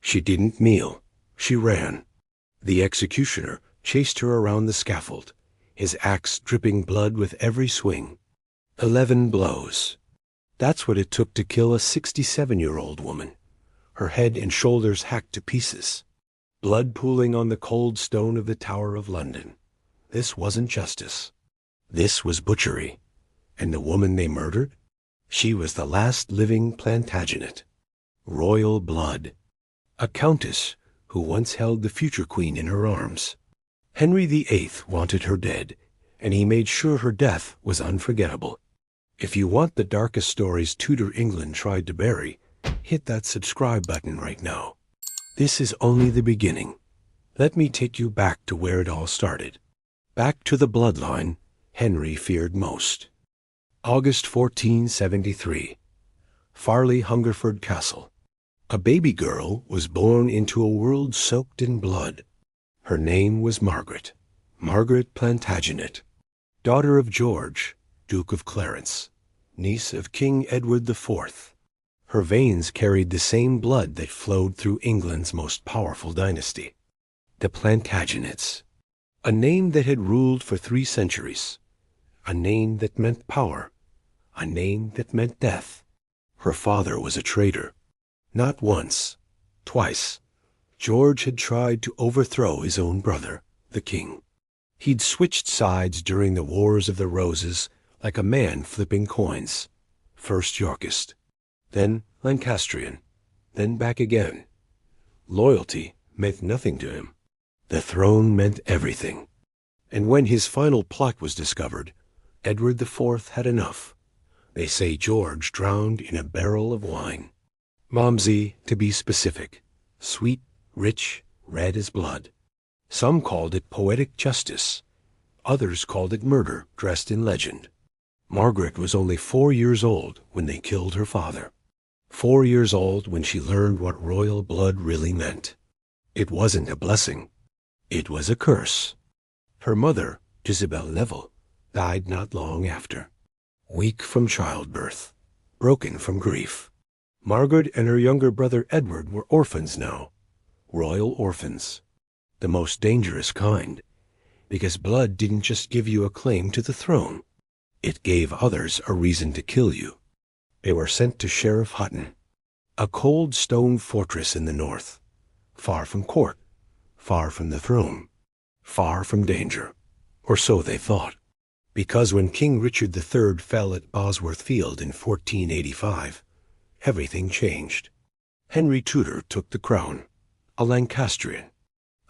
She didn't kneel. She ran. The executioner chased her around the scaffold, his axe dripping blood with every swing. 11 blows. That's what it took to kill a 67-year-old woman, her head and shoulders hacked to pieces, blood pooling on the cold stone of the Tower of London. This wasn't justice. This was butchery. And the woman they murdered? She was the last living Plantagenet. Royal blood. A countess who once held the future queen in her arms. Henry VIII wanted her dead, and he made sure her death was unforgettable. If you want the darkest stories Tudor England tried to bury, hit that subscribe button right now. This is only the beginning. Let me take you back to where it all started. Back to the bloodline Henry feared most. August 1473. Farley Hungerford Castle. A baby girl was born into a world soaked in blood. Her name was Margaret. Margaret Plantagenet, daughter of George, Duke of Clarence, niece of King Edward IV. Her veins carried the same blood that flowed through England's most powerful dynasty, the Plantagenets. A name that had ruled for 3 centuries. A name that meant power. A name that meant death. Her father was a traitor. Not once, twice. George had tried to overthrow his own brother, the king. He'd switched sides during the Wars of the Roses like a man flipping coins. First Yorkist, then Lancastrian, then back again. Loyalty meant nothing to him. The throne meant everything. And when his final plot was discovered, Edward IV had enough. They say George drowned in a barrel of wine. Momsey, to be specific. Sweet, rich, red as blood. Some called it poetic justice. Others called it murder dressed in legend. Margaret was only 4 years old when they killed her father. 4 years old when she learned what royal blood really meant. It wasn't a blessing. It was a curse. Her mother, Isabel Neville, died not long after. Weak from childbirth. Broken from grief. Margaret and her younger brother Edward were orphans now. Royal orphans. The most dangerous kind. Because blood didn't just give you a claim to the throne. It gave others a reason to kill you. They were sent to Sheriff Hutton, a cold stone fortress in the north. Far from court. Far from the throne. Far from danger. Or so they thought. Because when King Richard III fell at Bosworth Field in 1485, everything changed. Henry Tudor took the crown, a Lancastrian,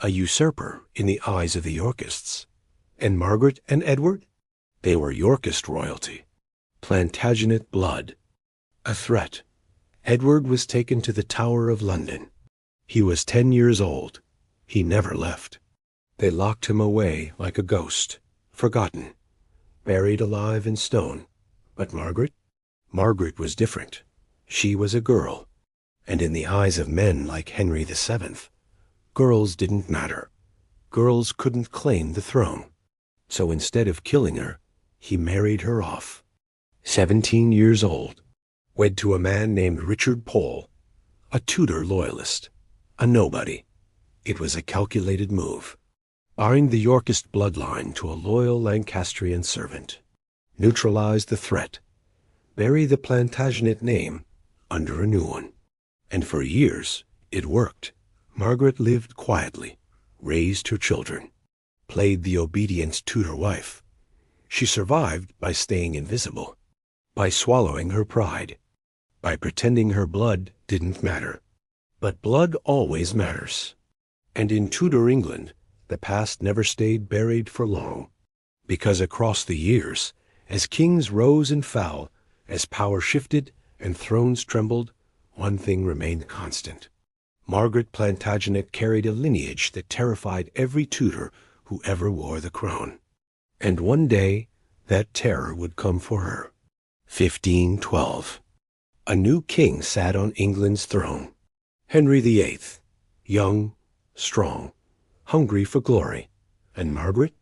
a usurper in the eyes of the Yorkists. And Margaret and Edward? They were Yorkist royalty. Plantagenet blood. A threat. Edward was taken to the Tower of London. He was 10 years old. He never left. They locked him away like a ghost, forgotten, buried alive in stone. But Margaret? Margaret was different. She was a girl. And in the eyes of men like Henry VII, girls didn't matter. Girls couldn't claim the throne. So instead of killing her, he married her off. 17 years old. Wed to a man named Reginald Pole, a Tudor loyalist, a nobody. It was a calculated move. Bind the Yorkist bloodline to a loyal Lancastrian servant. Neutralize the threat. Bury the Plantagenet name under a new one. And for years, it worked. Margaret lived quietly, raised her children, played the obedient Tudor wife. She survived by staying invisible, by swallowing her pride, by pretending her blood didn't matter. But blood always matters. And in Tudor England, the past never stayed buried for long. Because across the years, as kings rose and fell, as power shifted and thrones trembled, one thing remained constant. Margaret Plantagenet carried a lineage that terrified every Tudor who ever wore the crown. And one day, that terror would come for her. 1512. A new king sat on England's throne. Henry VIII, young, strong, hungry for glory. And Margaret?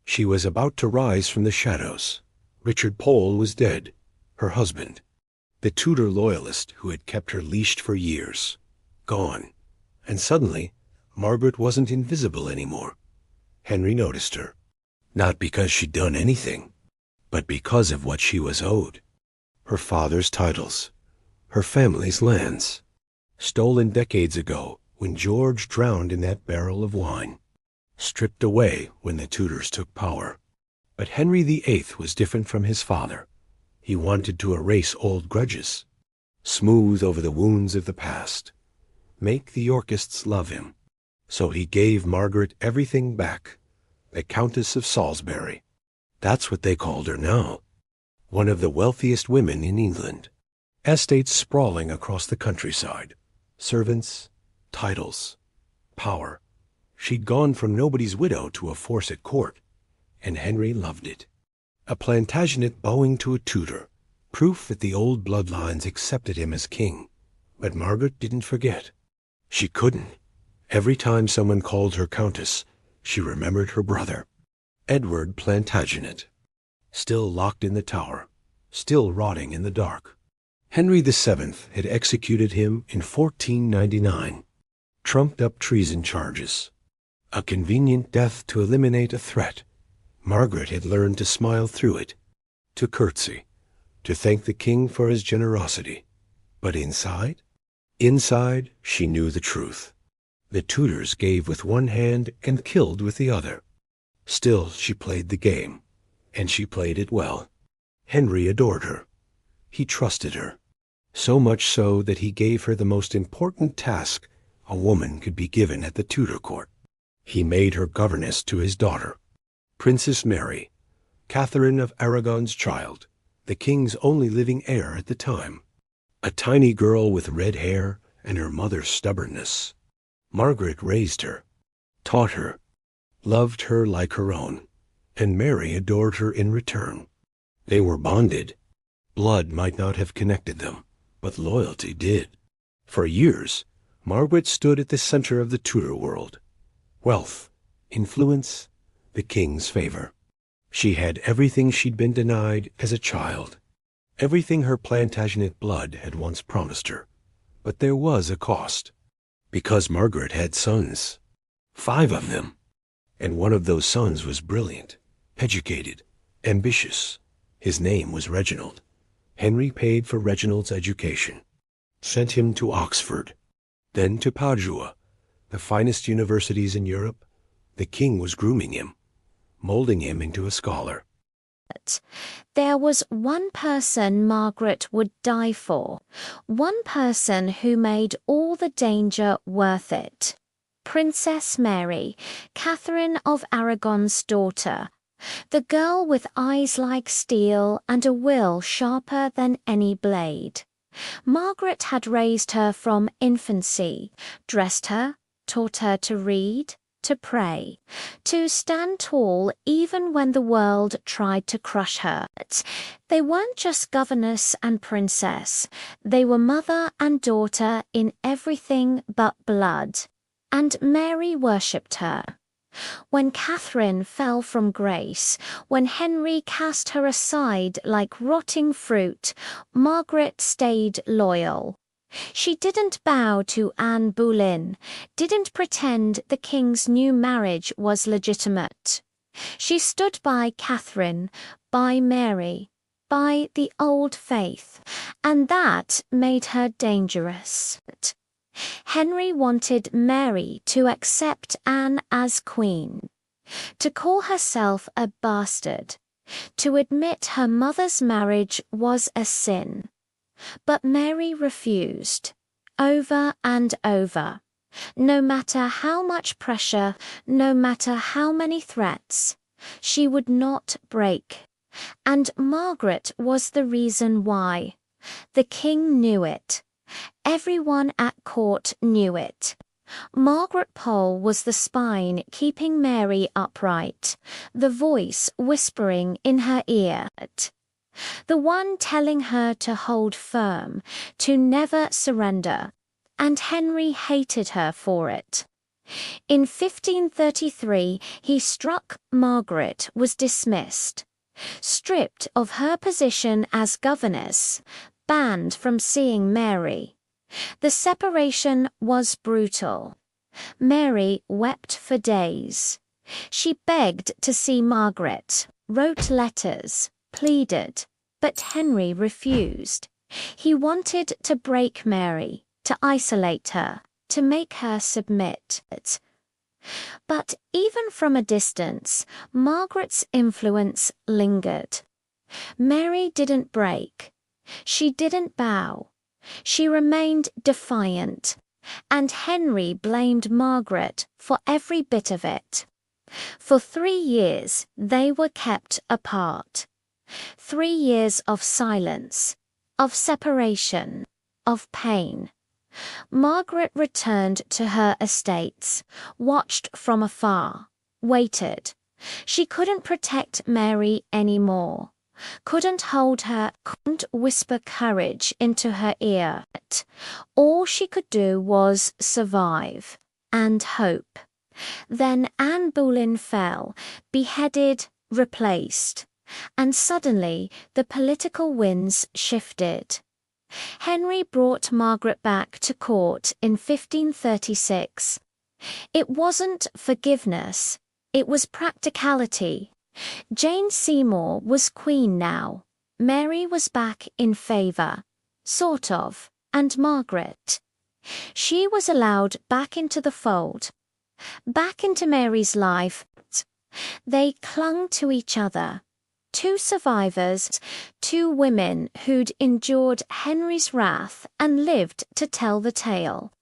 She was about to rise from the shadows. Reginald Pole was dead, her husband, the Tudor loyalist who had kept her leashed for years, gone. And suddenly, Margaret wasn't invisible anymore. Henry noticed her, not because she'd done anything, but because of what she was owed. Her father's titles, her family's lands, stolen decades ago when George drowned in that barrel of wine, stripped away when the Tudors took power. But Henry VIII was different from his father. He wanted to erase old grudges, smooth over the wounds of the past, make the Yorkists love him. So he gave Margaret everything back, the Countess of Salisbury. That's what they called her now. One of the wealthiest women in England. Estates sprawling across the countryside. Servants, titles, power. She'd gone from nobody's widow to a force at court, and Henry loved it. A Plantagenet bowing to a Tudor, proof that the old bloodlines accepted him as king. But Margaret didn't forget. She couldn't. Every time someone called her Countess, she remembered her brother, Edward Plantagenet, still locked in the tower, still rotting in the dark. Henry VII had executed him in 1499, trumped-up treason charges. A convenient death to eliminate a threat. Margaret had learned to smile through it, to curtsy, to thank the king for his generosity. But inside? Inside, she knew the truth. The Tudors gave with one hand and killed with the other. Still, she played the game, and she played it well. Henry adored her. He trusted her, so much so that he gave her the most important task a woman could be given at the Tudor court. He made her governess to his daughter, Princess Mary, Catherine of Aragon's child, the king's only living heir at the time. A tiny girl with red hair and her mother's stubbornness. Margaret raised her, taught her, loved her like her own, and Mary adored her in return. They were bonded. Blood might not have connected them, but loyalty did. For years, Margaret stood at the center of the Tudor world. Wealth, influence, the king's favor. She had everything she'd been denied as a child, everything her Plantagenet blood had once promised her. But there was a cost, because Margaret had sons, 5 of them, and one of those sons was brilliant, educated, ambitious. His name was Reginald. Henry paid for Reginald's education, sent him to Oxford, then to Padua, the finest universities in Europe. The king was grooming him, molding him into a scholar. There was one person Margaret would die for, one person who made all the danger worth it. Princess Mary, Catherine of Aragon's daughter, the girl with eyes like steel and a will sharper than any blade. Margaret had raised her from infancy, dressed her, taught her to read, to pray, to stand tall even when the world tried to crush her. They weren't just governess and princess, they were mother and daughter in everything but blood. And Mary worshipped her. When Catherine fell from grace, when Henry cast her aside like rotting fruit, Margaret stayed loyal. She didn't bow to Anne Boleyn, didn't pretend the king's new marriage was legitimate. She stood by Catherine, by Mary, by the old faith, and that made her dangerous. Henry wanted Mary to accept Anne as queen, to call herself a bastard, to admit her mother's marriage was a sin. But Mary refused, over and over. No matter how much pressure, no matter how many threats, she would not break. And Margaret was the reason why. The king knew it. Everyone at court knew it. Margaret Pole was the spine keeping Mary upright, the voice whispering in her ear, the one telling her to hold firm, to never surrender, and Henry hated her for it. In 1533, he struck Margaret was dismissed, stripped of her position as governess, banned from seeing Mary. The separation was brutal. Mary wept for days. She begged to see Margaret, wrote letters, pleaded, but Henry refused. He wanted to break Mary, to isolate her, to make her submit. But even from a distance, Margaret's influence lingered. Mary didn't break. She didn't bow. She remained defiant, and Henry blamed Margaret for every bit of it. For 3 years they were kept apart. 3 years of silence, of separation, of pain. Margaret returned to her estates, watched from afar, waited. She couldn't protect Mary anymore, couldn't hold her, couldn't whisper courage into her ear. All she could do was survive and hope. Then Anne Boleyn fell, beheaded, replaced, and suddenly the political winds shifted. Henry brought Margaret back to court in 1536. It wasn't forgiveness, it was practicality. Jane Seymour was queen now. Mary was back in favour, sort of, and Margaret. She was allowed back into the fold, back into Mary's life. They clung to each other. 2 survivors, 2 women who'd endured Henry's wrath and lived to tell the tale.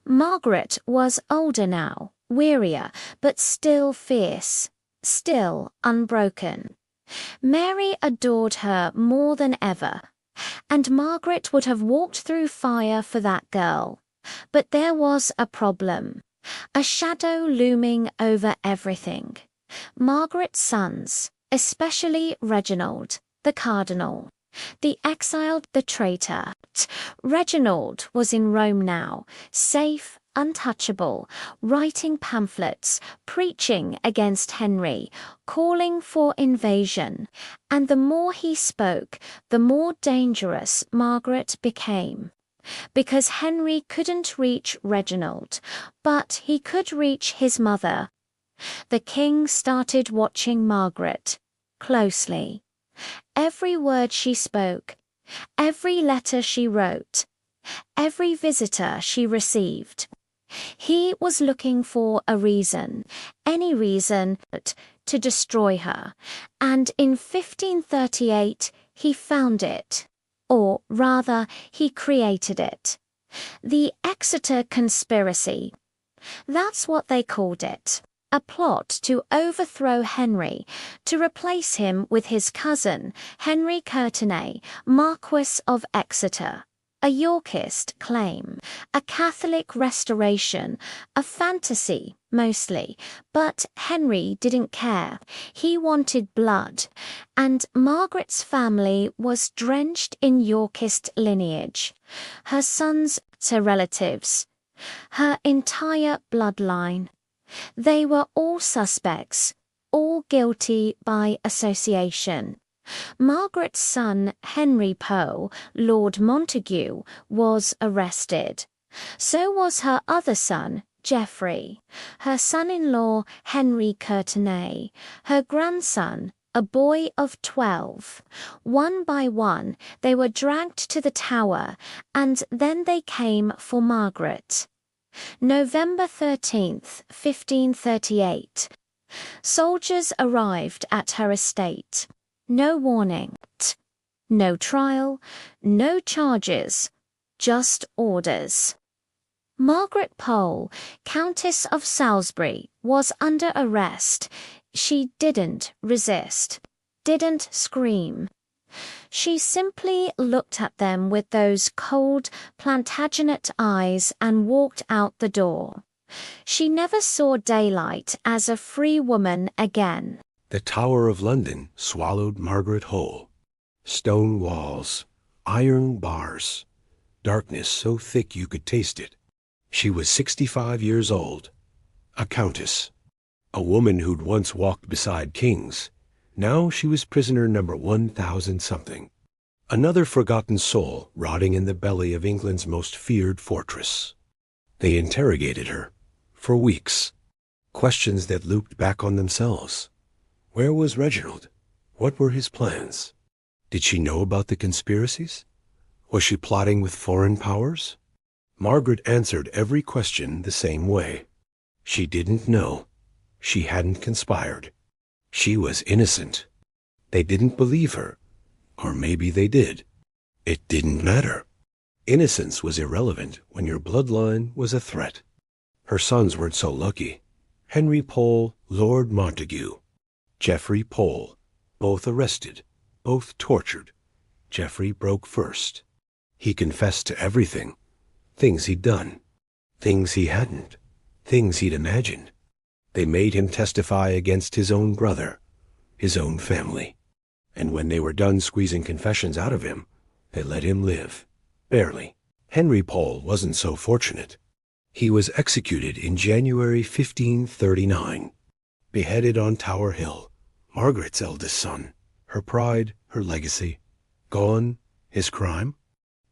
Margaret was older now, wearier, but still fierce, still unbroken. Mary adored her more than ever, and Margaret would have walked through fire for that girl. But there was a problem, a shadow looming over everything. Margaret's sons, especially Reginald, the cardinal, the exiled, the traitor. Reginald was in Rome now, safe, untouchable, writing pamphlets, preaching against Henry, calling for invasion. And the more he spoke, the more dangerous Margaret became. Because Henry couldn't reach Reginald, but he could reach his mother. The king started watching Margaret closely. Every word she spoke, every letter she wrote, every visitor she received. He was looking for a reason, any reason, to destroy her, and in 1538 he found it, or rather, he created it. The Exeter Conspiracy. That's what they called it. A plot to overthrow Henry, to replace him with his cousin, Henry Courtenay, Marquess of Exeter. A Yorkist claim, a Catholic restoration, a fantasy, mostly. But Henry didn't care. He wanted blood, and Margaret's family was drenched in Yorkist lineage. Her sons, her relatives, her entire bloodline. They were all suspects, all guilty by association. Margaret's son, Henry Pole, Lord Montague, was arrested. So was her other son, Geoffrey, her son-in-law, Henry Courtenay, her grandson, a boy of 12. One by one, they were dragged to the Tower, and then they came for Margaret. November 13th, 1538. Soldiers arrived at her estate. No warning. No trial, no charges, just orders. Margaret Pole, Countess of Salisbury, was under arrest. She didn't resist, didn't scream. She simply looked at them with those cold, Plantagenet eyes and walked out the door. She never saw daylight as a free woman again. The Tower of London swallowed Margaret whole. Stone walls, iron bars, darkness so thick you could taste it. She was 65 years old, a countess, a woman who'd once walked beside kings. Now she was prisoner number 1,000-something. Another forgotten soul rotting in the belly of England's most feared fortress. They interrogated her. For weeks. Questions that looped back on themselves. Where was Reginald? What were his plans? Did she know about the conspiracies? Was she plotting with foreign powers? Margaret answered every question the same way. She didn't know. She hadn't conspired. She was innocent. They didn't believe her. Or maybe they did. It didn't matter. Innocence was irrelevant when your bloodline was a threat. Her sons weren't so lucky. Henry Pole, Lord Montague. Geoffrey Pole. Both arrested. Both tortured. Geoffrey broke first. He confessed to everything. Things he'd done. Things he hadn't. Things he'd imagined. They made him testify against his own brother. His own family. And when they were done squeezing confessions out of him, they let him live. Barely. Henry Pole wasn't so fortunate. He was executed in January 1539. Beheaded on Tower Hill. Margaret's eldest son. Her pride, her legacy. Gone. His crime?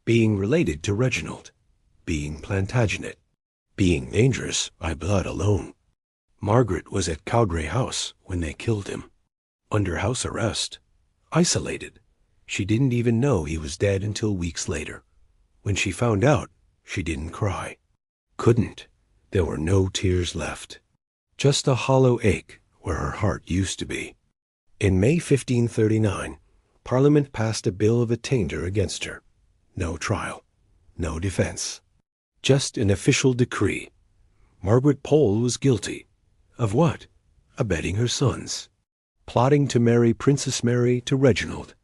Being related to Reginald. Being Plantagenet. Being dangerous by blood alone. Margaret was at Cowdray House when they killed him. Under house arrest. Isolated. She didn't even know he was dead until weeks later. When she found out, she didn't cry. Couldn't. There were no tears left. Just a hollow ache where her heart used to be. In May 1539, Parliament passed a bill of attainder against her. No trial. No defense. Just an official decree. Margaret Pole was guilty. Of what? Abetting her sons. Plotting to marry Princess Mary to Reginald.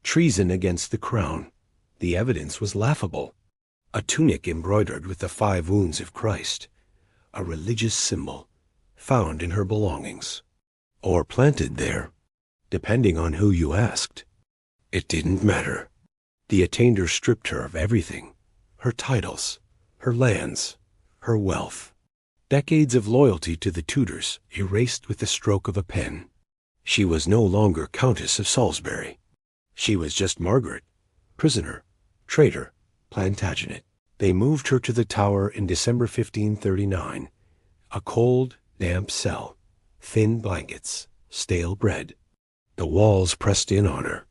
Treason against the crown. The evidence was laughable. A tunic embroidered with the 5 wounds of Christ. A religious symbol. Found in her belongings. Or planted there. Depending on who you asked. It didn't matter. The attainder stripped her of everything. Her titles. Her lands. Her wealth. Decades of loyalty to the Tudors erased with the stroke of a pen. She was no longer Countess of Salisbury. She was just Margaret, prisoner, traitor, Plantagenet. They moved her to the Tower in December 1539. A cold, damp cell, thin blankets, stale bread. The walls pressed in on her.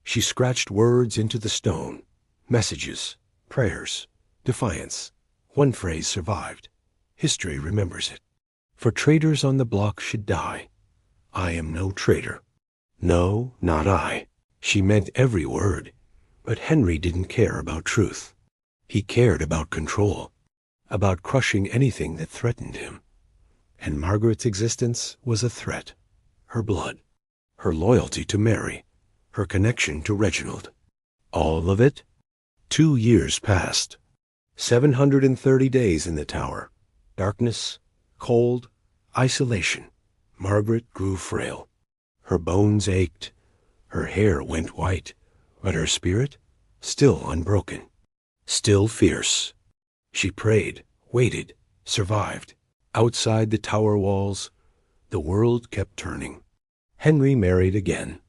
She scratched words into the stone, messages, prayers, defiance. One phrase survived. History remembers it. For traitors on the block should die. I am no traitor. No, not I. She meant every word. But Henry didn't care about truth. He cared about control. About crushing anything that threatened him. And Margaret's existence was a threat. Her blood. Her loyalty to Mary. Her connection to Reginald. All of it? 2 years passed. 730 days in the Tower. Darkness, cold, isolation. Margaret grew frail. Her bones ached. Her hair went white. But her spirit, still unbroken. Still fierce. She prayed, waited, survived. Outside the Tower walls, the world kept turning. Henry married again.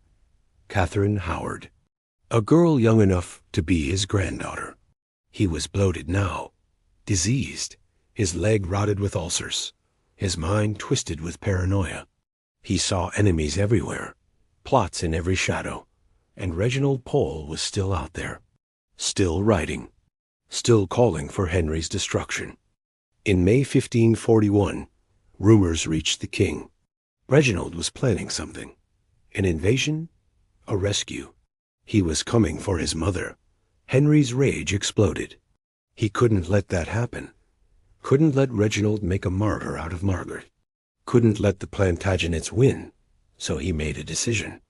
Catherine Howard. A girl young enough to be his granddaughter. He was bloated now. Diseased. His leg rotted with ulcers. His mind twisted with paranoia. He saw enemies everywhere. Plots in every shadow. And Reginald Pole was still out there. Still writing. Still calling for Henry's destruction. In May 1541, rumors reached the king. Reginald was planning something. An invasion? A rescue. He was coming for his mother. Henry's rage exploded. He couldn't let that happen. Couldn't let Reginald make a martyr out of Margaret. Couldn't let the Plantagenets win. So he made a decision.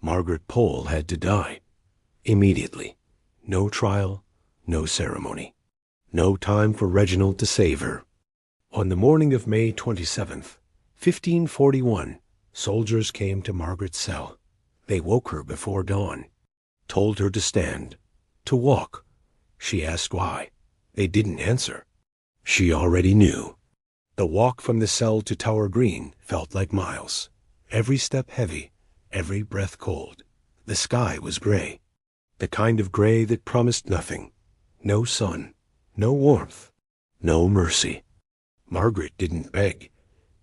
Margaret Pole had to die. Immediately. No trial, no ceremony. No time for Reginald to save her. On the morning of May 27th, 1541, soldiers came to Margaret's cell. They woke her before dawn. Told her to stand. To walk. She asked why. They didn't answer. She already knew. The walk from the cell to Tower Green felt like miles. Every step heavy, every breath cold. The sky was gray. The kind of gray that promised nothing. No sun, no warmth, no mercy. Margaret didn't beg,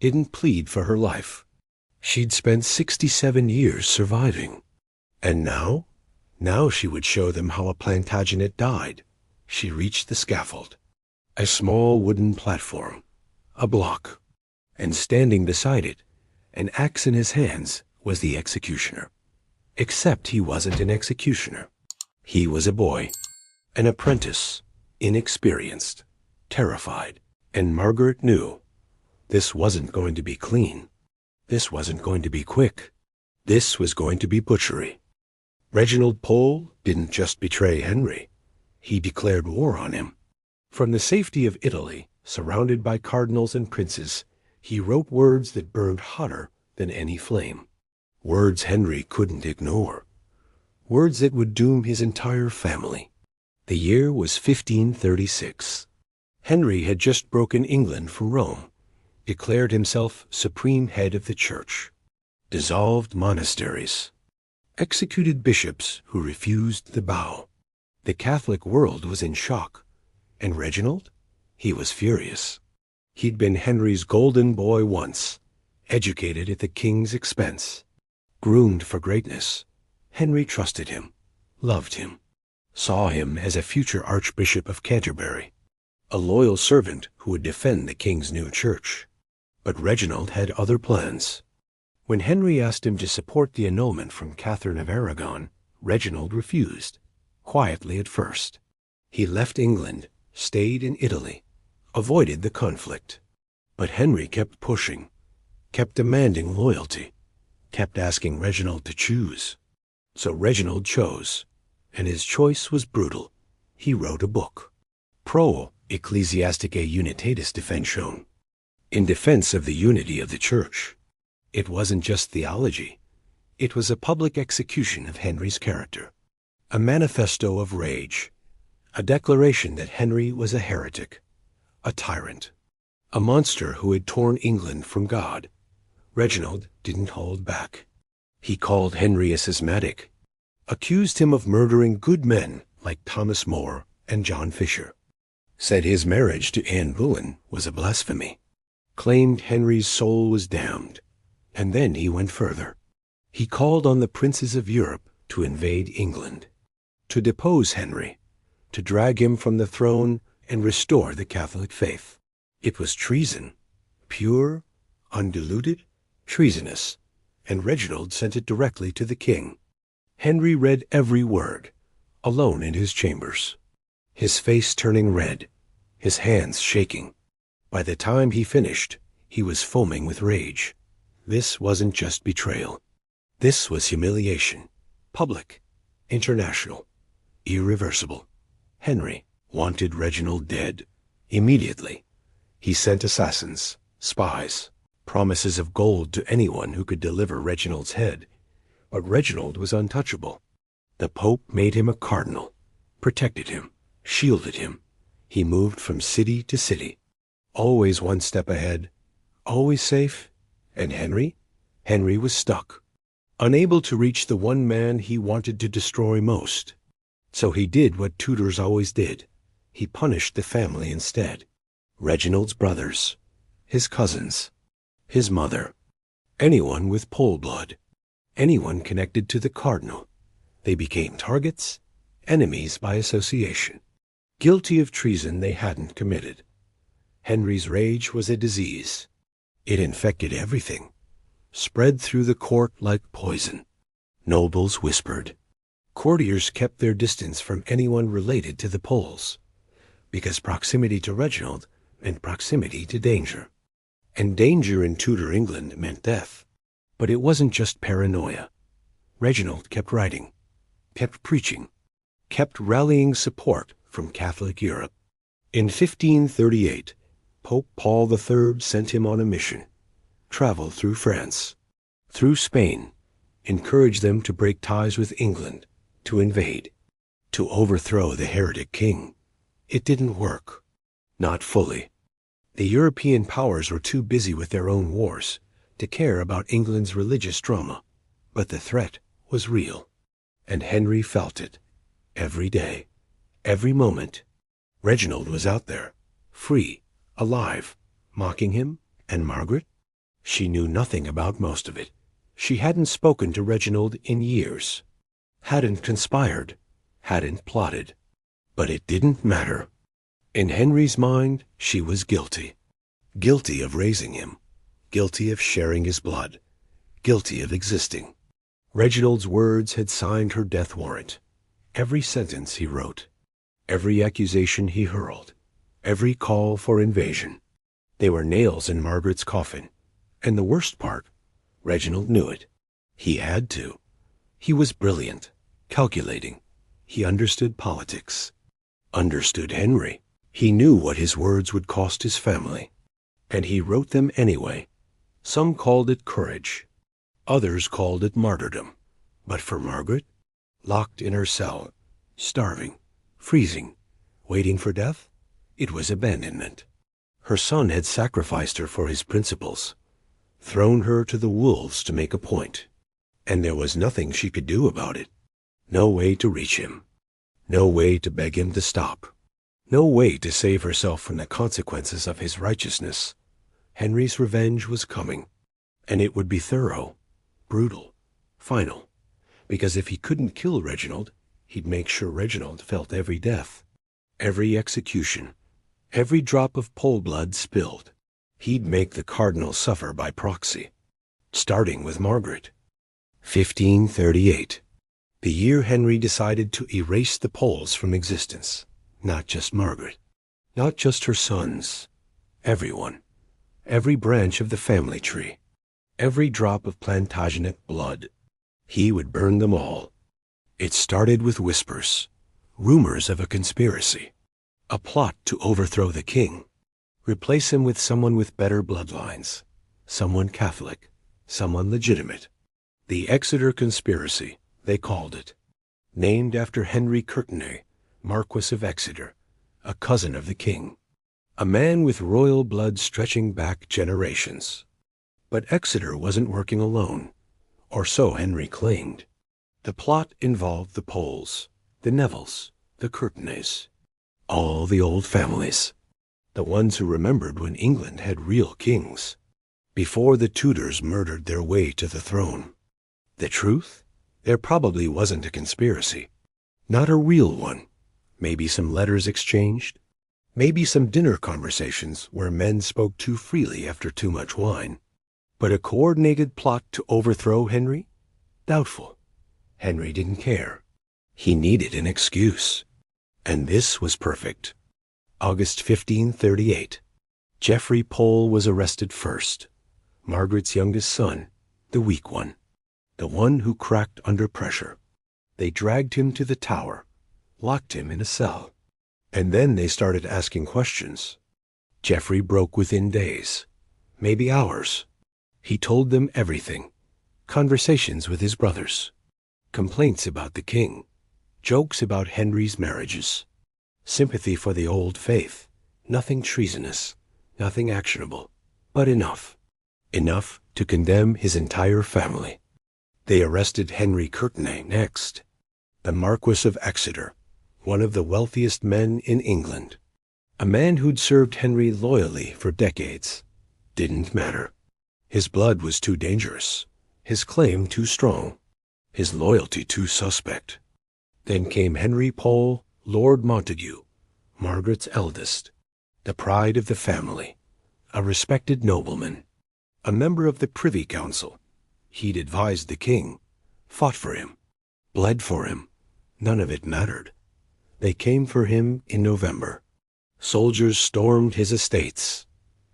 didn't plead for her life. She'd spent 67 years surviving. And now? Now she would show them how a Plantagenet died. She reached the scaffold. A small wooden platform. A block. And standing beside it, an axe in his hands, was the executioner. Except he wasn't an executioner. He was a boy. An apprentice. Inexperienced. Terrified. And Margaret knew. This wasn't going to be clean. This wasn't going to be quick. This was going to be butchery. Reginald Pole didn't just betray Henry. He declared war on him. From the safety of Italy, surrounded by cardinals and princes, he wrote words that burned hotter than any flame. Words Henry couldn't ignore. Words that would doom his entire family. The year was 1536. Henry had just broken England from Rome, declared himself supreme head of the church, dissolved monasteries, executed bishops who refused the vow. The Catholic world was in shock, and Reginald? He was furious. He'd been Henry's golden boy once, educated at the king's expense, groomed for greatness. Henry trusted him, loved him, saw him as a future Archbishop of Canterbury, a loyal servant who would defend the king's new church. But Reginald had other plans. When Henry asked him to support the annulment from Catherine of Aragon, Reginald refused, quietly at first. He left England, stayed in Italy, avoided the conflict. But Henry kept pushing, kept demanding loyalty, kept asking Reginald to choose. So Reginald chose, and his choice was brutal. He wrote a book, Pro Ecclesiasticae Unitatis Defensio, in defense of the unity of the church. It wasn't just theology. It was a public execution of Henry's character, a manifesto of rage, a declaration that Henry was a heretic, a tyrant, a monster who had torn England from God. Reginald didn't hold back. He called Henry a schismatic, accused him of murdering good men like Thomas More and John Fisher, said his marriage to Anne Boleyn was a blasphemy, claimed Henry's soul was damned, and then he went further. He called on the princes of Europe to invade England, to depose Henry, to drag him from the throne and restore the Catholic faith. It was treason, pure, undiluted, treasonous, and Reginald sent it directly to the king. Henry read every word, alone in his chambers, his face turning red, his hands shaking. By the time he finished, he was foaming with rage. This wasn't just betrayal. This was humiliation, public, international, irreversible. Henry wanted Reginald dead, immediately. He sent assassins, spies, promises of gold to anyone who could deliver Reginald's head. But Reginald was untouchable. The Pope made him a cardinal, protected him, shielded him. He moved from city to city, always one step ahead, always safe. And Henry? Henry was stuck, unable to reach the one man he wanted to destroy most. So he did what Tudors always did. He punished the family instead. Reginald's brothers, his cousins, his mother, anyone with Pole blood, anyone connected to the cardinal. They became targets, enemies by association, guilty of treason they hadn't committed. Henry's rage was a disease. It infected everything, spread through the court like poison. Nobles whispered. Courtiers kept their distance from anyone related to the Poles, because proximity to Reginald meant proximity to danger. And danger in Tudor England meant death. But it wasn't just paranoia. Reginald kept writing, kept preaching, kept rallying support from Catholic Europe. In 1538, Pope Paul III sent him on a mission, travel through France, through Spain, encourage them to break ties with England, to invade, to overthrow the heretic king. It didn't work. Not fully. The European powers were too busy with their own wars to care about England's religious drama. But the threat was real, and Henry felt it. Every day, every moment. Reginald was out there, free, alive, Mocking him and Margaret? She knew nothing about most of it. She hadn't spoken to Reginald in years. Hadn't conspired. Hadn't plotted. But it didn't matter. In Henry's mind, she was guilty. Guilty of raising him. Guilty of sharing his blood. Guilty of existing. Reginald's words had signed her death warrant. Every sentence he wrote. Every accusation he hurled. Every call for invasion. They were nails in Margaret's coffin. And the worst part, Reginald knew it. He had to. He was brilliant, calculating. He understood politics. Understood Henry. He knew what his words would cost his family. And he wrote them anyway. Some called it courage. Others called it martyrdom. But for Margaret, locked in her cell, starving, freezing, waiting for death, it was abandonment. Her son had sacrificed her for his principles, thrown her to the wolves to make a point, and there was nothing she could do about it. No way to reach him. No way to beg him to stop. No way to save herself from the consequences of his righteousness. Henry's revenge was coming, and it would be thorough, brutal, final, because if he couldn't kill Reginald, he'd make sure Reginald felt every death, every execution, every drop of Pole blood spilled. He'd make the cardinal suffer by proxy, starting with Margaret. 1538. The year Henry decided to erase the Poles from existence. Not just Margaret. Not just her sons. Everyone. Every branch of the family tree. Every drop of Plantagenet blood. He would burn them all. It started with whispers. Rumors of a conspiracy. A plot to overthrow the king. Replace him with someone with better bloodlines. Someone Catholic. Someone legitimate. The Exeter Conspiracy, they called it. Named after Henry Courtenay, Marquis of Exeter, a cousin of the king. A man with royal blood stretching back generations. But Exeter wasn't working alone, or so Henry claimed. The plot involved the Poles, the Nevilles, the Courtenays, all the old families, the ones who remembered when England had real kings, before the Tudors murdered their way to the throne. The truth? There probably wasn't a conspiracy. Not a real one. Maybe some letters exchanged. Maybe some dinner conversations where men spoke too freely after too much wine. But a coordinated plot to overthrow Henry? Doubtful. Henry didn't care. He needed an excuse. And this was perfect. August 1538. Geoffrey Pole was arrested first. Margaret's youngest son, the weak one. The one who cracked under pressure. They dragged him to the tower, locked him in a cell. And then they started asking questions. Geoffrey broke within days, maybe hours. He told them everything. Conversations with his brothers. Complaints about the king. Jokes about Henry's marriages. Sympathy for the old faith. Nothing treasonous. Nothing actionable. But enough. Enough to condemn his entire family. They arrested Henry Courtenay next. The Marquis of Exeter, one of the wealthiest men in England. A man who'd served Henry loyally for decades. Didn't matter. His blood was too dangerous. His claim too strong. His loyalty too suspect. Then came Henry Pole, Lord Montague, Margaret's eldest. The pride of the family. A respected nobleman. A member of the Privy Council. He'd advised the king, fought for him, bled for him. None of it mattered. They came for him in November. Soldiers stormed his estates,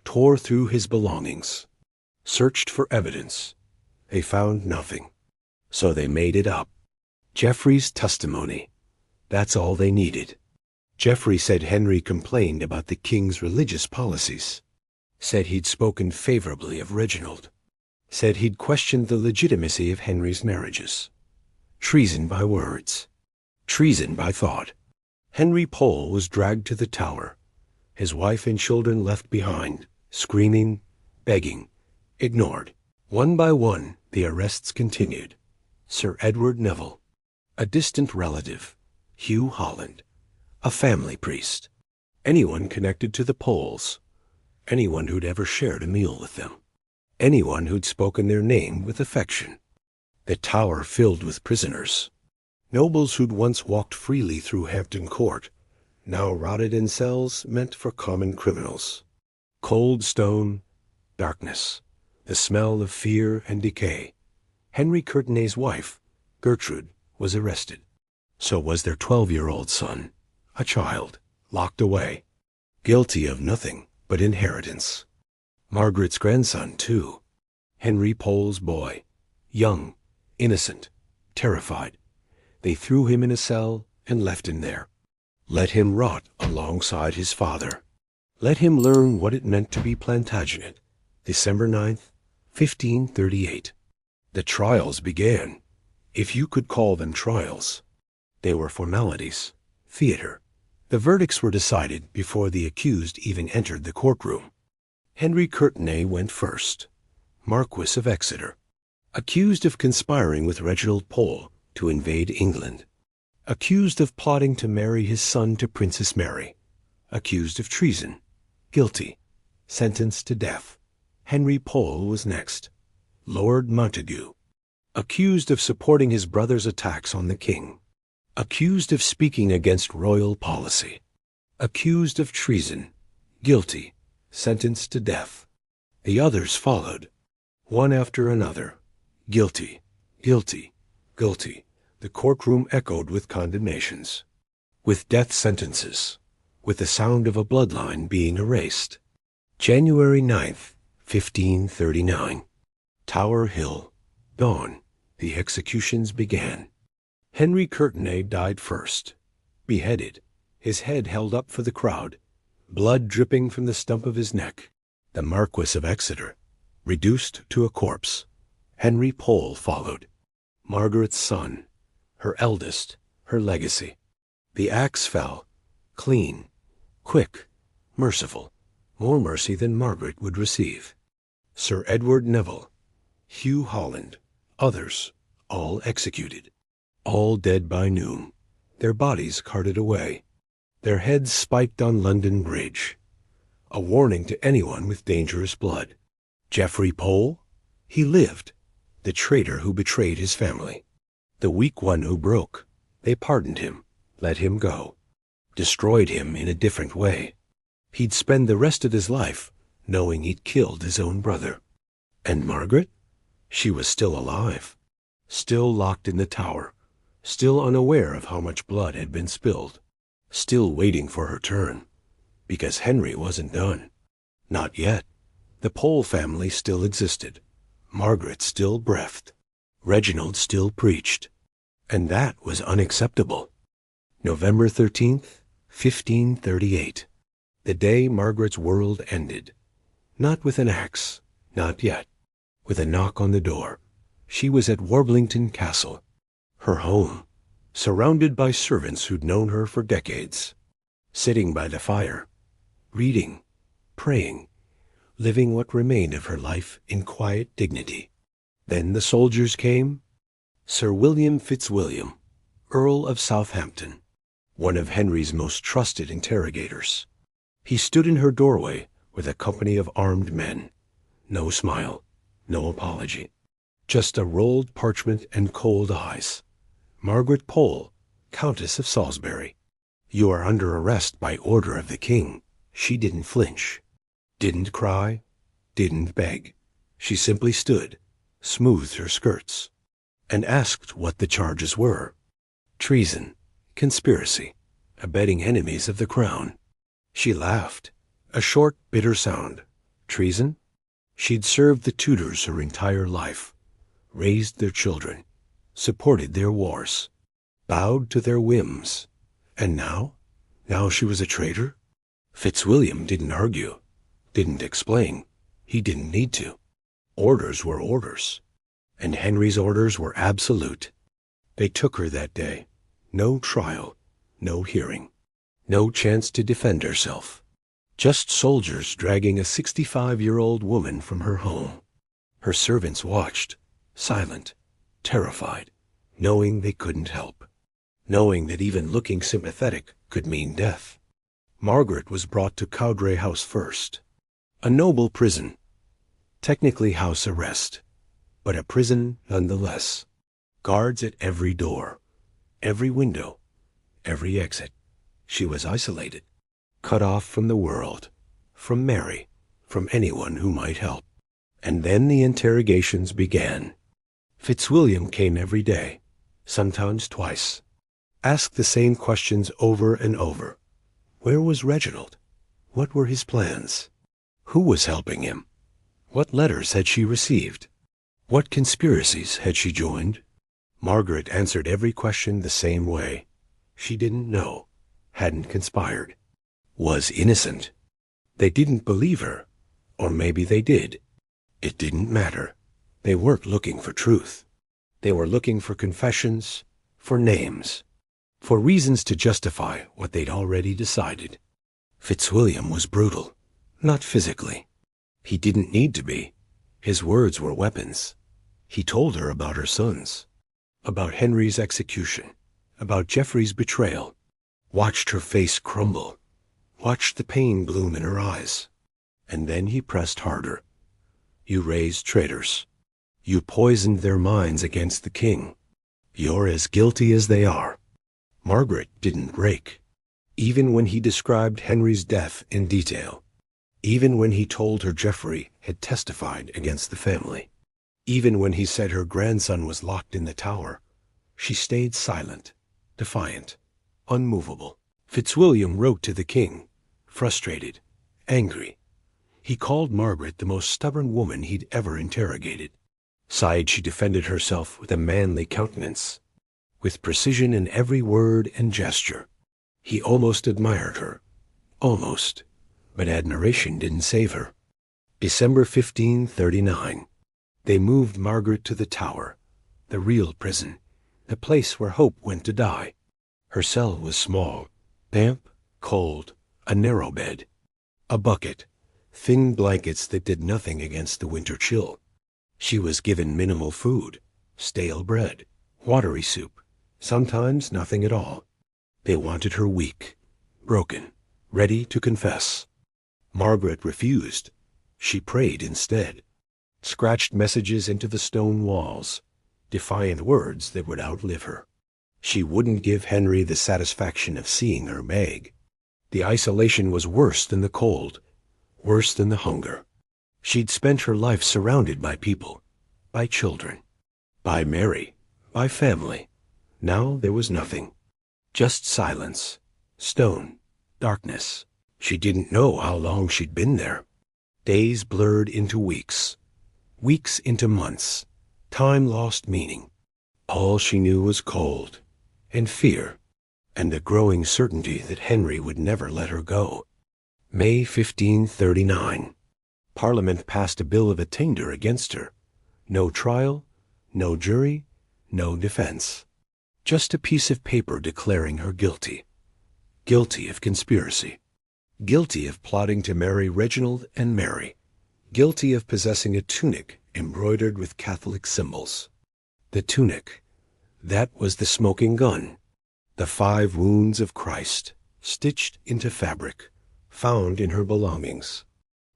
tore through his belongings, searched for evidence. They found nothing. So they made it up. Geoffrey's testimony. That's all they needed. Geoffrey said Henry complained about the king's religious policies. Said he'd spoken favorably of Reginald. Said he'd questioned the legitimacy of Henry's marriages. Treason by words. Treason by thought. Henry Pole was dragged to the tower, his wife and children left behind, screaming, begging, ignored. One by one, the arrests continued. Sir Edward Neville, a distant relative, Hugh Holland, a family priest, anyone connected to the Poles, anyone who'd ever shared a meal with them, anyone who'd spoken their name with affection. The Tower filled with prisoners, nobles who'd once walked freely through Hampton Court, now rotted in cells meant for common criminals. Cold stone, darkness, the smell of fear and decay. Henry Courtenay's wife, Gertrude, was arrested. So was their 12-year-old son, a child, locked away, guilty of nothing but inheritance. Margaret's grandson, too, Henry Pole's boy, young, innocent, terrified. They threw him in a cell and left him there. Let him rot alongside his father. Let him learn what it meant to be Plantagenet. December 9th, 1538. The trials began, if you could call them trials. They were formalities, theater. The verdicts were decided before the accused even entered the courtroom. Henry Courtenay went first, Marquis of Exeter, accused of conspiring with Reginald Pole to invade England, accused of plotting to marry his son to Princess Mary, accused of treason, guilty, sentenced to death. Henry Pole was next, Lord Montague, accused of supporting his brother's attacks on the king, accused of speaking against royal policy, accused of treason, guilty, sentenced to death. The others followed, one after another, guilty, guilty, guilty. The courtroom echoed with condemnations, with death sentences, with the sound of a bloodline being erased. January 9th, 1539. Tower Hill. Dawn. The executions began. Henry Courtenay died first, beheaded, his head held up for the crowd, blood dripping from the stump of his neck. The Marquis of Exeter, reduced to a corpse. Henry Pole followed, Margaret's son, her eldest, her legacy. The axe fell, clean, quick, merciful, more mercy than Margaret would receive. Sir Edward Neville, Hugh Holland, others, all executed, all dead by noon, their bodies carted away, their heads spiked on London Bridge. A warning to anyone with dangerous blood. Geoffrey Pole, he lived, the traitor who betrayed his family. The weak one who broke. They pardoned him, let him go, destroyed him in a different way. He'd spend the rest of his life knowing he'd killed his own brother. And Margaret? She was still alive, still locked in the tower, still unaware of how much blood had been spilled, still waiting for her turn, because Henry wasn't done. Not yet. The Pole family still existed. Margaret still breathed. Reginald still preached. And that was unacceptable. November 13th, 1538. The day Margaret's world ended. Not with an axe, not yet. With a knock on the door. She was at Warblington Castle, her home, surrounded by servants who'd known her for decades, sitting by the fire, reading, praying, living what remained of her life in quiet dignity. Then the soldiers came. Sir William Fitzwilliam, Earl of Southampton, one of Henry's most trusted interrogators. He stood in her doorway with a company of armed men. No smile, no apology, just a rolled parchment and cold eyes. Margaret Pole, Countess of Salisbury. You are under arrest by order of the king. She didn't flinch, didn't cry, didn't beg. She simply stood, smoothed her skirts, and asked what the charges were. Treason, conspiracy, abetting enemies of the crown. She laughed, a short, bitter sound. Treason? She'd served the Tudors her entire life, raised their children, supported their wars, bowed to their whims. And now? Now she was a traitor? Fitzwilliam didn't argue, didn't explain. He didn't need to. Orders were orders, and Henry's orders were absolute. They took her that day. No trial, no hearing, no chance to defend herself. Just soldiers dragging a 65-year-old woman from her home. Her servants watched, silent, terrified, knowing they couldn't help, knowing that even looking sympathetic could mean death. Margaret was brought to Cowdray House first. A noble prison. Technically house arrest, but a prison nonetheless. Guards at every door, every window, every exit. She was isolated, cut off from the world, from Mary, from anyone who might help. And then the interrogations began. Fitzwilliam came every day, sometimes twice. Asked the same questions over and over. Where was Reginald? What were his plans? Who was helping him? What letters had she received? What conspiracies had she joined? Margaret answered every question the same way. She didn't know, hadn't conspired, was innocent. They didn't believe her, or maybe they did. It didn't matter. They weren't looking for truth. They were looking for confessions, for names, for reasons to justify what they'd already decided. Fitzwilliam was brutal, not physically. He didn't need to be. His words were weapons. He told her about her sons, about Henry's execution, about Geoffrey's betrayal, watched her face crumble, watched the pain bloom in her eyes. And then he pressed harder. You raised traitors. You poisoned their minds against the king. You're as guilty as they are. Margaret didn't break. Even when he described Henry's death in detail. Even when he told her Geoffrey had testified against the family. Even when he said her grandson was locked in the tower. She stayed silent, defiant, unmovable. Fitzwilliam wrote to the king, frustrated, angry. He called Margaret the most stubborn woman he'd ever interrogated. Sighed she defended herself with a manly countenance, with precision in every word and gesture. He almost admired her. Almost. But admiration didn't save her. December 1539. They moved Margaret to the Tower, the real prison, the place where Hope went to die. Her cell was small, damp, cold, a narrow bed, a bucket, thin blankets that did nothing against the winter chill. She was given minimal food, stale bread, watery soup, sometimes nothing at all. They wanted her weak, broken, ready to confess. Margaret refused. She prayed instead, scratched messages into the stone walls, defiant words that would outlive her. She wouldn't give Henry the satisfaction of seeing her beg. The isolation was worse than the cold, worse than the hunger. She'd spent her life surrounded by people, by children, by Mary, by family. Now there was nothing. Just silence, stone, darkness. She didn't know how long she'd been there. Days blurred into weeks, weeks into months. Time lost meaning. All she knew was cold, and fear, and the growing certainty that Henry would never let her go. May 1539. Parliament passed a bill of attainder against her. No trial, no jury, no defense. Just a piece of paper declaring her guilty. Guilty of conspiracy. Guilty of plotting to marry Reginald and Mary. Guilty of possessing a tunic embroidered with Catholic symbols. The tunic. That was the smoking gun. The 5 wounds of Christ, stitched into fabric, found in her belongings.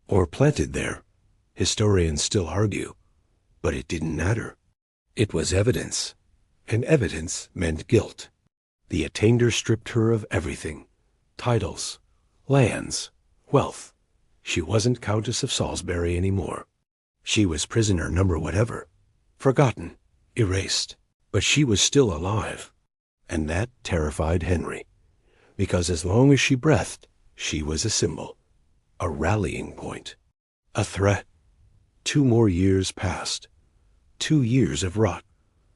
Or planted there. Historians still argue. But it didn't matter. It was evidence. And evidence meant guilt. The attainder stripped her of everything. Titles, lands, wealth. She wasn't Countess of Salisbury anymore. She was prisoner number whatever. Forgotten, erased. But she was still alive. And that terrified Henry. Because as long as she breathed, she was a symbol. A rallying point. A threat. 2 more years passed. 2 years of rot.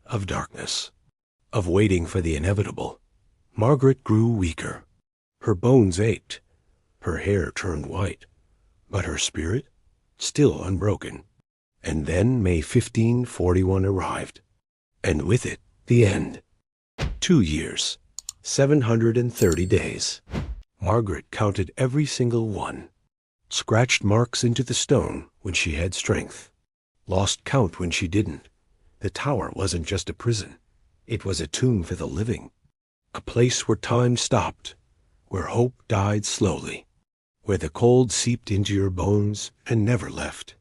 Of darkness, of waiting for the inevitable. Margaret grew weaker. Her bones ached. Her hair turned white. But her spirit, still unbroken. And then May 1541 arrived. And with it, the end. 2 years, 730 days. Margaret counted every single one. Scratched marks into the stone when she had strength. Lost count when she didn't. The tower wasn't just a prison. It was a tomb for the living. A place where time stopped, where hope died slowly. where the cold seeped into your bones and never left.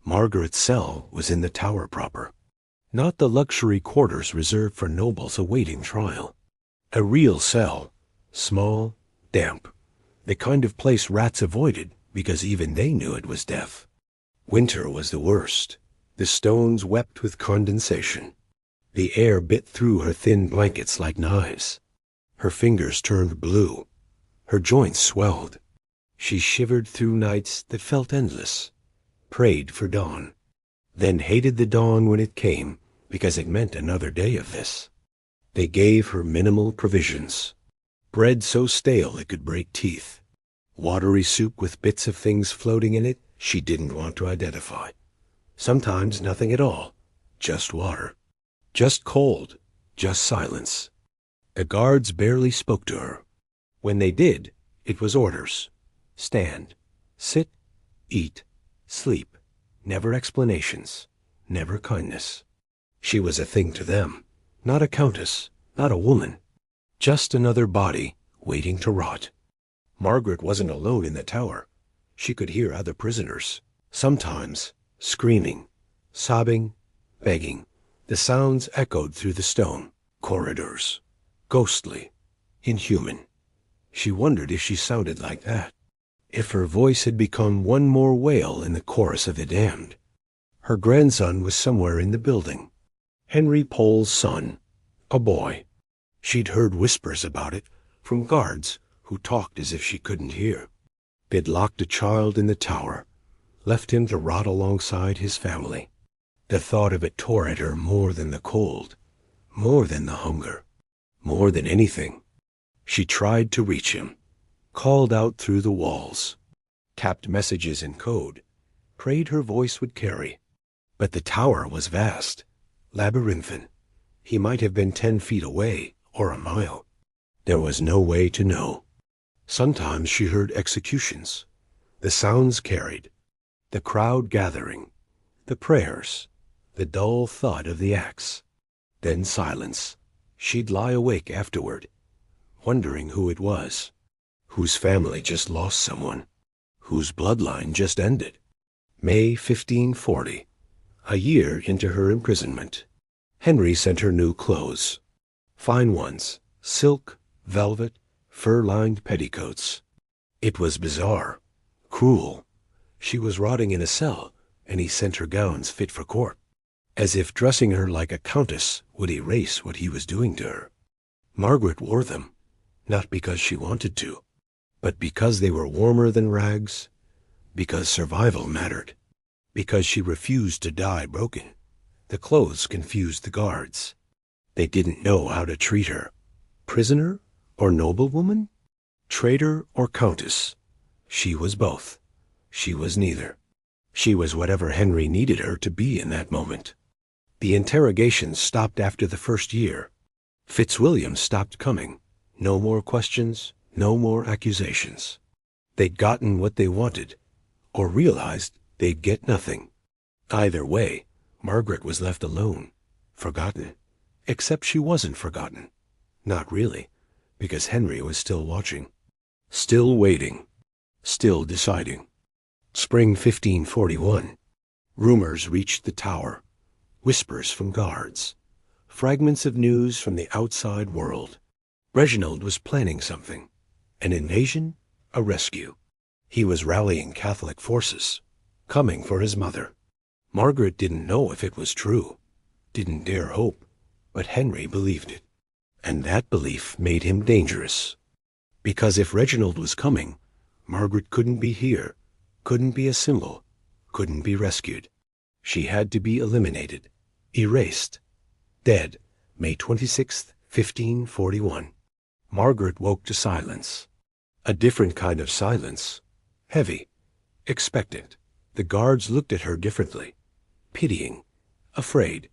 Margaret's cell was in the tower proper, not the luxury quarters reserved for nobles awaiting trial. A real cell, small, damp, the kind of place rats avoided because even they knew it was death. Winter was the worst. The stones wept with condensation. The air bit through her thin blankets like knives. Her fingers turned blue. Her joints swelled. She shivered through nights that felt endless, prayed for dawn, then hated the dawn when it came because it meant another day of this. They gave her minimal provisions. Bread so stale it could break teeth. Watery soup with bits of things floating in it she didn't want to identify. Sometimes nothing at all, just water. Just cold, just silence. The guards barely spoke to her. When they did, it was orders. Stand, sit, eat, sleep. Never explanations, never kindness. She was a thing to them, not a countess, not a woman. Just another body waiting to rot. Margaret wasn't alone in the tower. She could hear other prisoners, sometimes screaming, sobbing, begging. The sounds echoed through the stone corridors, ghostly, inhuman. She wondered if she sounded like that, if her voice had become one more wail in the chorus of the damned. Her grandson was somewhere in the building. Henry Pole's son, a boy. She'd heard whispers about it from guards who talked as if she couldn't hear. They'd locked a child in the tower, left him to rot alongside his family. The thought of it tore at her more than the cold, more than the hunger, more than anything. She tried to reach him, called out through the walls, tapped messages in code, prayed her voice would carry. But the tower was vast, labyrinthine. He might have been 10 feet away or a mile. There was no way to know. Sometimes she heard executions. The sounds carried, the crowd gathering, the prayers, the dull thud of the axe. Then silence. She'd lie awake afterward, wondering who it was, whose family just lost someone, whose bloodline just ended. May 1540, a year into her imprisonment. Henry sent her new clothes. Fine ones, silk, velvet, fur-lined petticoats. It was bizarre, cruel. She was rotting in a cell, and he sent her gowns fit for court, as if dressing her like a countess would erase what he was doing to her. Margaret wore them, not because she wanted to, but because they were warmer than rags, because survival mattered, because she refused to die broken. The clothes confused the guards. They didn't know how to treat her. Prisoner or noblewoman? Traitor or countess? She was both. She was neither. She was whatever Henry needed her to be in that moment. The interrogations stopped after the first year. Fitzwilliam stopped coming. No more questions, no more accusations. They'd gotten what they wanted, or realized they'd get nothing. Either way, Margaret was left alone, forgotten. Except she wasn't forgotten. Not really, because Henry was still watching, still waiting, still deciding. Spring 1541. Rumors reached the tower, whispers from guards, fragments of news from the outside world. Reginald was planning something, an invasion, a rescue. He was rallying Catholic forces, coming for his mother. Margaret didn't know if it was true, didn't dare hope, but Henry believed it. And that belief made him dangerous. Because if Reginald was coming, Margaret couldn't be here, couldn't be a symbol, couldn't be rescued. She had to be eliminated, erased, dead, May 26th, 1541. Margaret woke to silence. A different kind of silence. Heavy, expectant. The guards looked at her differently, pitying, afraid.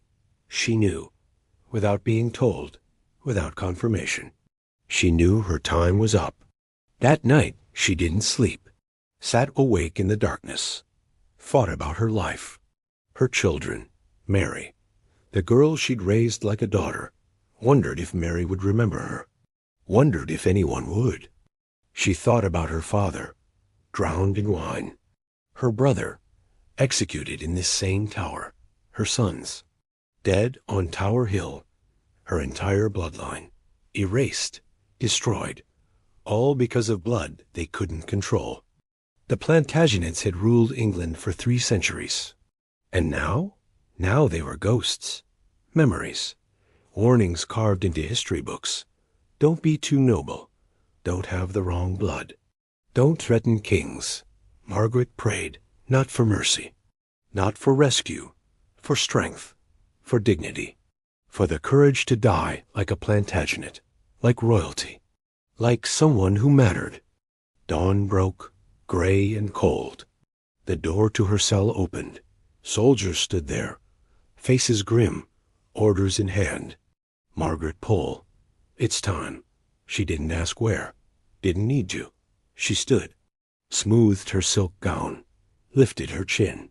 She knew, without being told, without confirmation. She knew her time was up. That night she didn't sleep, sat awake in the darkness, thought about her life, her children, Mary, the girl she'd raised like a daughter, wondered if Mary would remember her, wondered if anyone would. She thought about her father, drowned in wine. Her brother, executed in this same tower. Her sons, dead on Tower Hill. Her entire bloodline, erased, destroyed, all because of blood they couldn't control. The Plantagenets had ruled England for 3 centuries. And now? Now they were ghosts, memories, warnings carved into history books. Don't be too noble. Don't have the wrong blood. Don't threaten kings. Margaret prayed, not for mercy, not for rescue, for strength, for dignity, for the courage to die like a Plantagenet, like royalty, like someone who mattered. Dawn broke, gray and cold. The door to her cell opened. Soldiers stood there, faces grim, orders in hand. Margaret Pole. It's time. She didn't ask where, didn't need to. She stood, smoothed her silk gown, lifted her chin,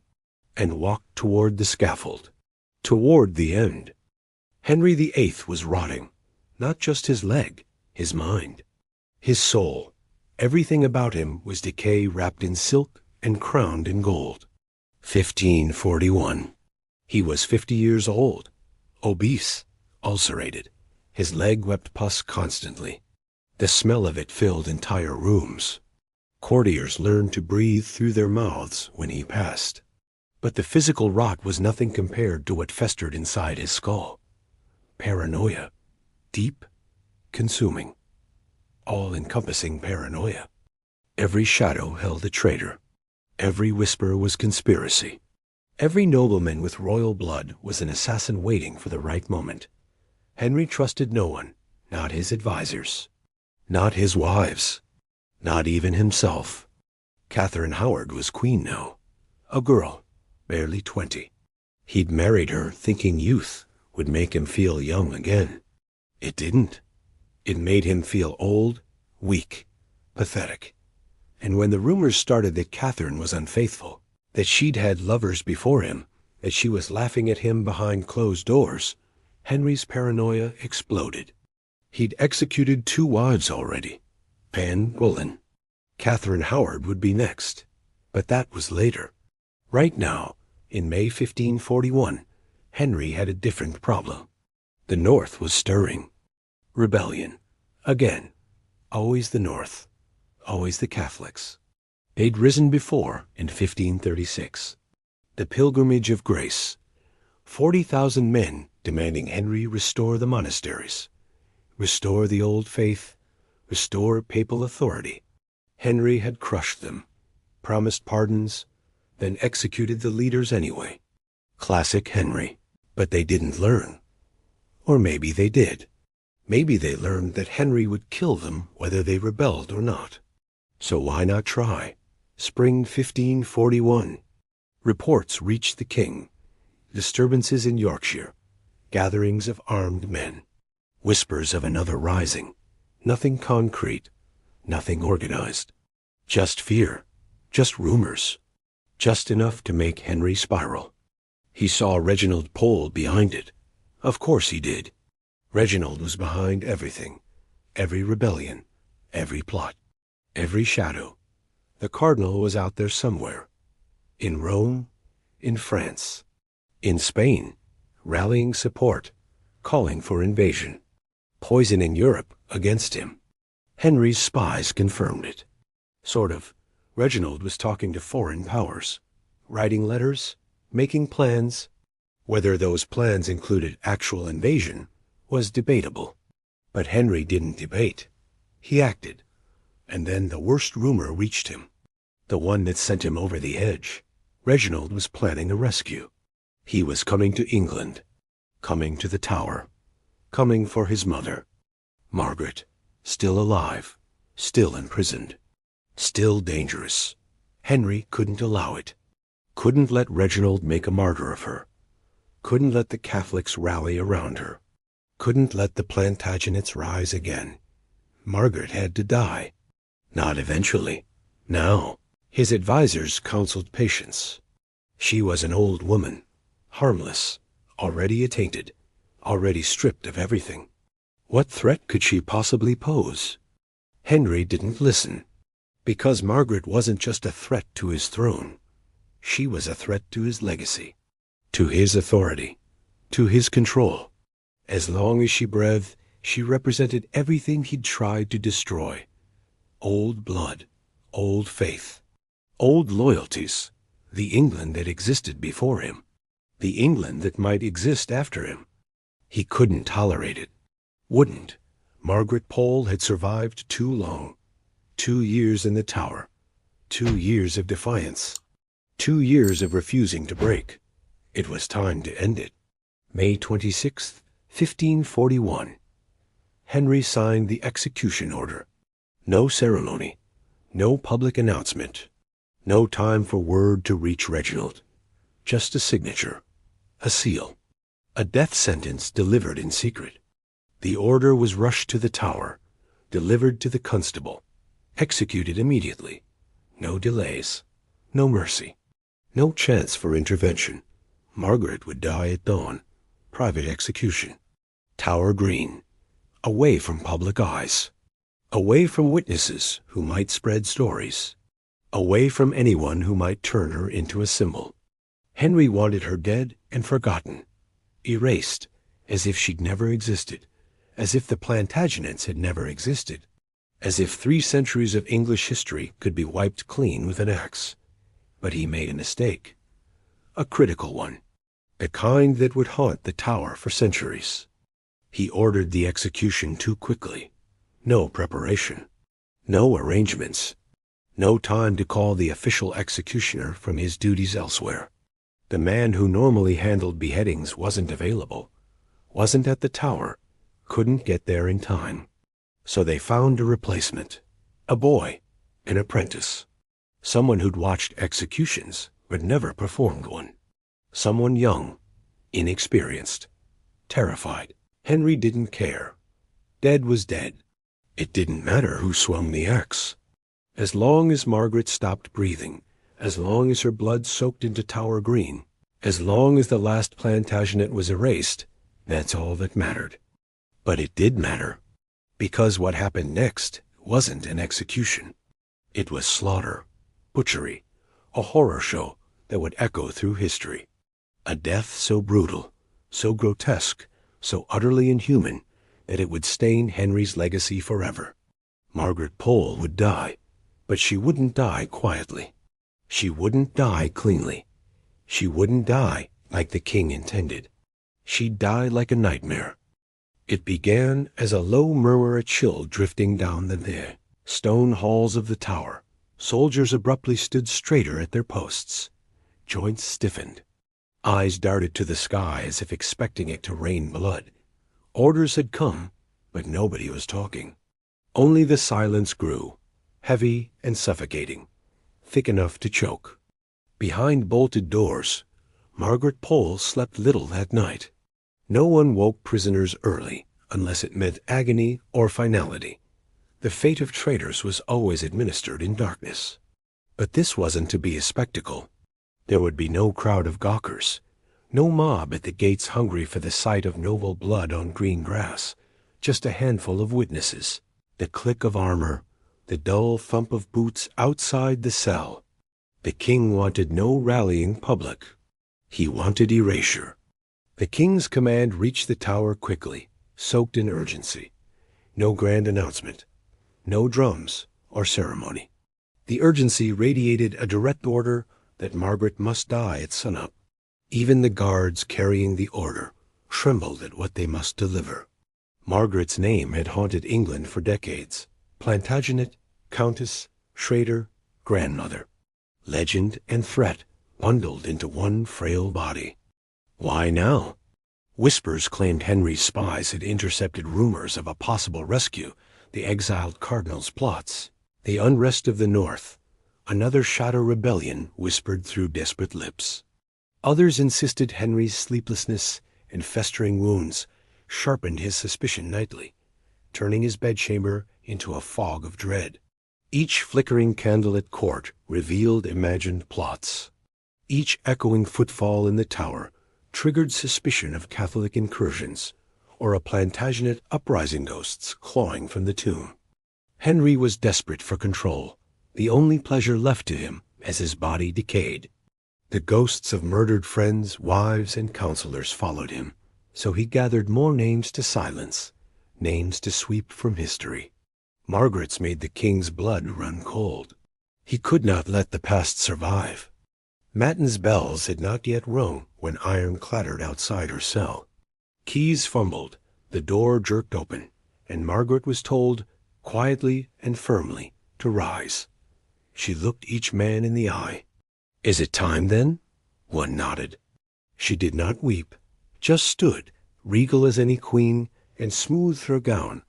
and walked toward the scaffold, toward the end. Henry VIII was rotting, not just his leg, his mind, his soul. Everything about him was decay wrapped in silk and crowned in gold. 1541. He was 50 years old, obese, ulcerated. His leg wept pus constantly. The smell of it filled entire rooms. Courtiers learned to breathe through their mouths when he passed. But the physical rot was nothing compared to what festered inside his skull. Paranoia. Deep, consuming, all-encompassing paranoia. Every shadow held a traitor. Every whisper was conspiracy. Every nobleman with royal blood was an assassin waiting for the right moment. Henry trusted no one, not his advisors, not his wives, not even himself. Catherine Howard was queen now, a girl, barely 20. He'd married her thinking youth would make him feel young again. It didn't. It made him feel old, weak, pathetic. And when the rumors started that Catherine was unfaithful, that she'd had lovers before him, that she was laughing at him behind closed doors, Henry's paranoia exploded. He'd executed 2 wives already, Anne Boleyn. Catherine Howard would be next, but that was later. Right now, in May 1541, Henry had a different problem. The North was stirring. Rebellion. Again. Always the North. Always the Catholics. They'd risen before in 1536. The Pilgrimage of Grace. 40,000 men demanding Henry restore the monasteries, restore the old faith, restore papal authority. Henry had crushed them, promised pardons, then executed the leaders anyway. Classic Henry. But they didn't learn. Or maybe they did. Maybe they learned that Henry would kill them whether they rebelled or not. So why not try? Spring 1541. Reports reached the king. Disturbances in Yorkshire. Gatherings of armed men. Whispers of another rising. Nothing concrete. Nothing organized. Just fear. Just rumors. Just enough to make Henry spiral. He saw Reginald Pole behind it. Of course he did. Reginald was behind everything. Every rebellion. Every plot. Every shadow. The cardinal was out there somewhere. In Rome. In France. In Spain. Rallying support. Calling for invasion. Poisoning Europe against him. Henry's spies confirmed it. Sort of. Reginald was talking to foreign powers. Writing letters. Making plans. Whether those plans included actual invasion was debatable. But Henry didn't debate. He acted. And then the worst rumor reached him. The one that sent him over the edge. Reginald was planning a rescue. He was coming to England. Coming to the Tower. Coming for his mother. Margaret. Still alive. Still imprisoned. Still dangerous. Henry couldn't allow it. Couldn't let Reginald make a martyr of her. Couldn't let the Catholics rally around her. Couldn't let the Plantagenets rise again. Margaret had to die. Not eventually. Now. His advisers counseled patience. She was an old woman. Harmless. Already attainted. Already stripped of everything. What threat could she possibly pose? Henry didn't listen. Because Margaret wasn't just a threat to his throne. She was a threat to his legacy, to his authority, to his control. As long as she breathed, she represented everything he'd tried to destroy. Old blood, old faith, old loyalties, the England that existed before him, the England that might exist after him. He couldn't tolerate it. Wouldn't. Margaret Pole had survived too long. 2 years in the Tower. 2 years of defiance. 2 years of refusing to break. It was time to end it. May 26th, 1541. Henry signed the execution order. No ceremony. No public announcement. No time for word to reach Reginald. Just a signature. A seal. A death sentence delivered in secret. The order was rushed to the Tower, delivered to the constable, executed immediately. No delays. No mercy. No chance for intervention. Margaret would die at dawn. Private execution. Tower Green. Away from public eyes. Away from witnesses who might spread stories. Away from anyone who might turn her into a symbol. Henry wanted her dead and forgotten. Erased, as if she'd never existed. As if the Plantagenets had never existed. As if 3 centuries of English history could be wiped clean with an axe. But he made a mistake. A critical one. The kind that would haunt the Tower for centuries. He ordered the execution too quickly. No preparation. No arrangements. No time to call the official executioner from his duties elsewhere. The man who normally handled beheadings wasn't available. Wasn't at the Tower. Couldn't get there in time. So they found a replacement. A boy. An apprentice. Someone who'd watched executions but never performed one. Someone young. Inexperienced. Terrified. Henry didn't care. Dead was dead. It didn't matter who swung the axe. As long as Margaret stopped breathing, as long as her blood soaked into Tower Green, as long as the last Plantagenet was erased, that's all that mattered. But it did matter, because what happened next wasn't an execution. It was slaughter, butchery, a horror show that would echo through history. A death so brutal, so grotesque, so utterly inhuman, that it would stain Henry's legacy forever. Margaret Pole would die, but she wouldn't die quietly. She wouldn't die cleanly. She wouldn't die like the king intended. She'd die like a nightmare. It began as a low murmur, a chill drifting down the stone halls of the Tower. Soldiers abruptly stood straighter at their posts. Joints stiffened. Eyes darted to the sky as if expecting it to rain blood. Orders had come, but nobody was talking. Only the silence grew, heavy and suffocating, thick enough to choke. Behind bolted doors, Margaret Pole slept little that night. No one woke prisoners early, unless it meant agony or finality. The fate of traitors was always administered in darkness. But this wasn't to be a spectacle. There would be no crowd of gawkers, no mob at the gates hungry for the sight of noble blood on green grass, just a handful of witnesses, the click of armor, the dull thump of boots outside the cell. The king wanted no rallying public. He wanted erasure. The king's command reached the Tower quickly, soaked in urgency. No grand announcement. No drums or ceremony. The urgency radiated a direct order that Margaret must die at sunup. Even the guards carrying the order trembled at what they must deliver. Margaret's name had haunted England for decades. Plantagenet, Countess, traitor, grandmother. Legend and threat bundled into one frail body. Why now? Whispers claimed Henry's spies had intercepted rumors of a possible rescue, the exiled cardinal's plots, the unrest of the north. Another shadow rebellion whispered through desperate lips. Others insisted Henry's sleeplessness and festering wounds sharpened his suspicion nightly, turning his bedchamber into a fog of dread. Each flickering candle at court revealed imagined plots. Each echoing footfall in the Tower triggered suspicion of Catholic incursions, or a Plantagenet uprising ghosts clawing from the tomb. Henry was desperate for control, the only pleasure left to him as his body decayed. The ghosts of murdered friends, wives, and counselors followed him, so he gathered more names to silence, names to sweep from history. Margaret's made the king's blood run cold. He could not let the past survive. Matins' bells had not yet rung when iron clattered outside her cell. Keys fumbled, the door jerked open, and Margaret was told, quietly and firmly, to rise. She looked each man in the eye. "Is it time, then?" One nodded. She did not weep, just stood, regal as any queen, and smoothed her gown,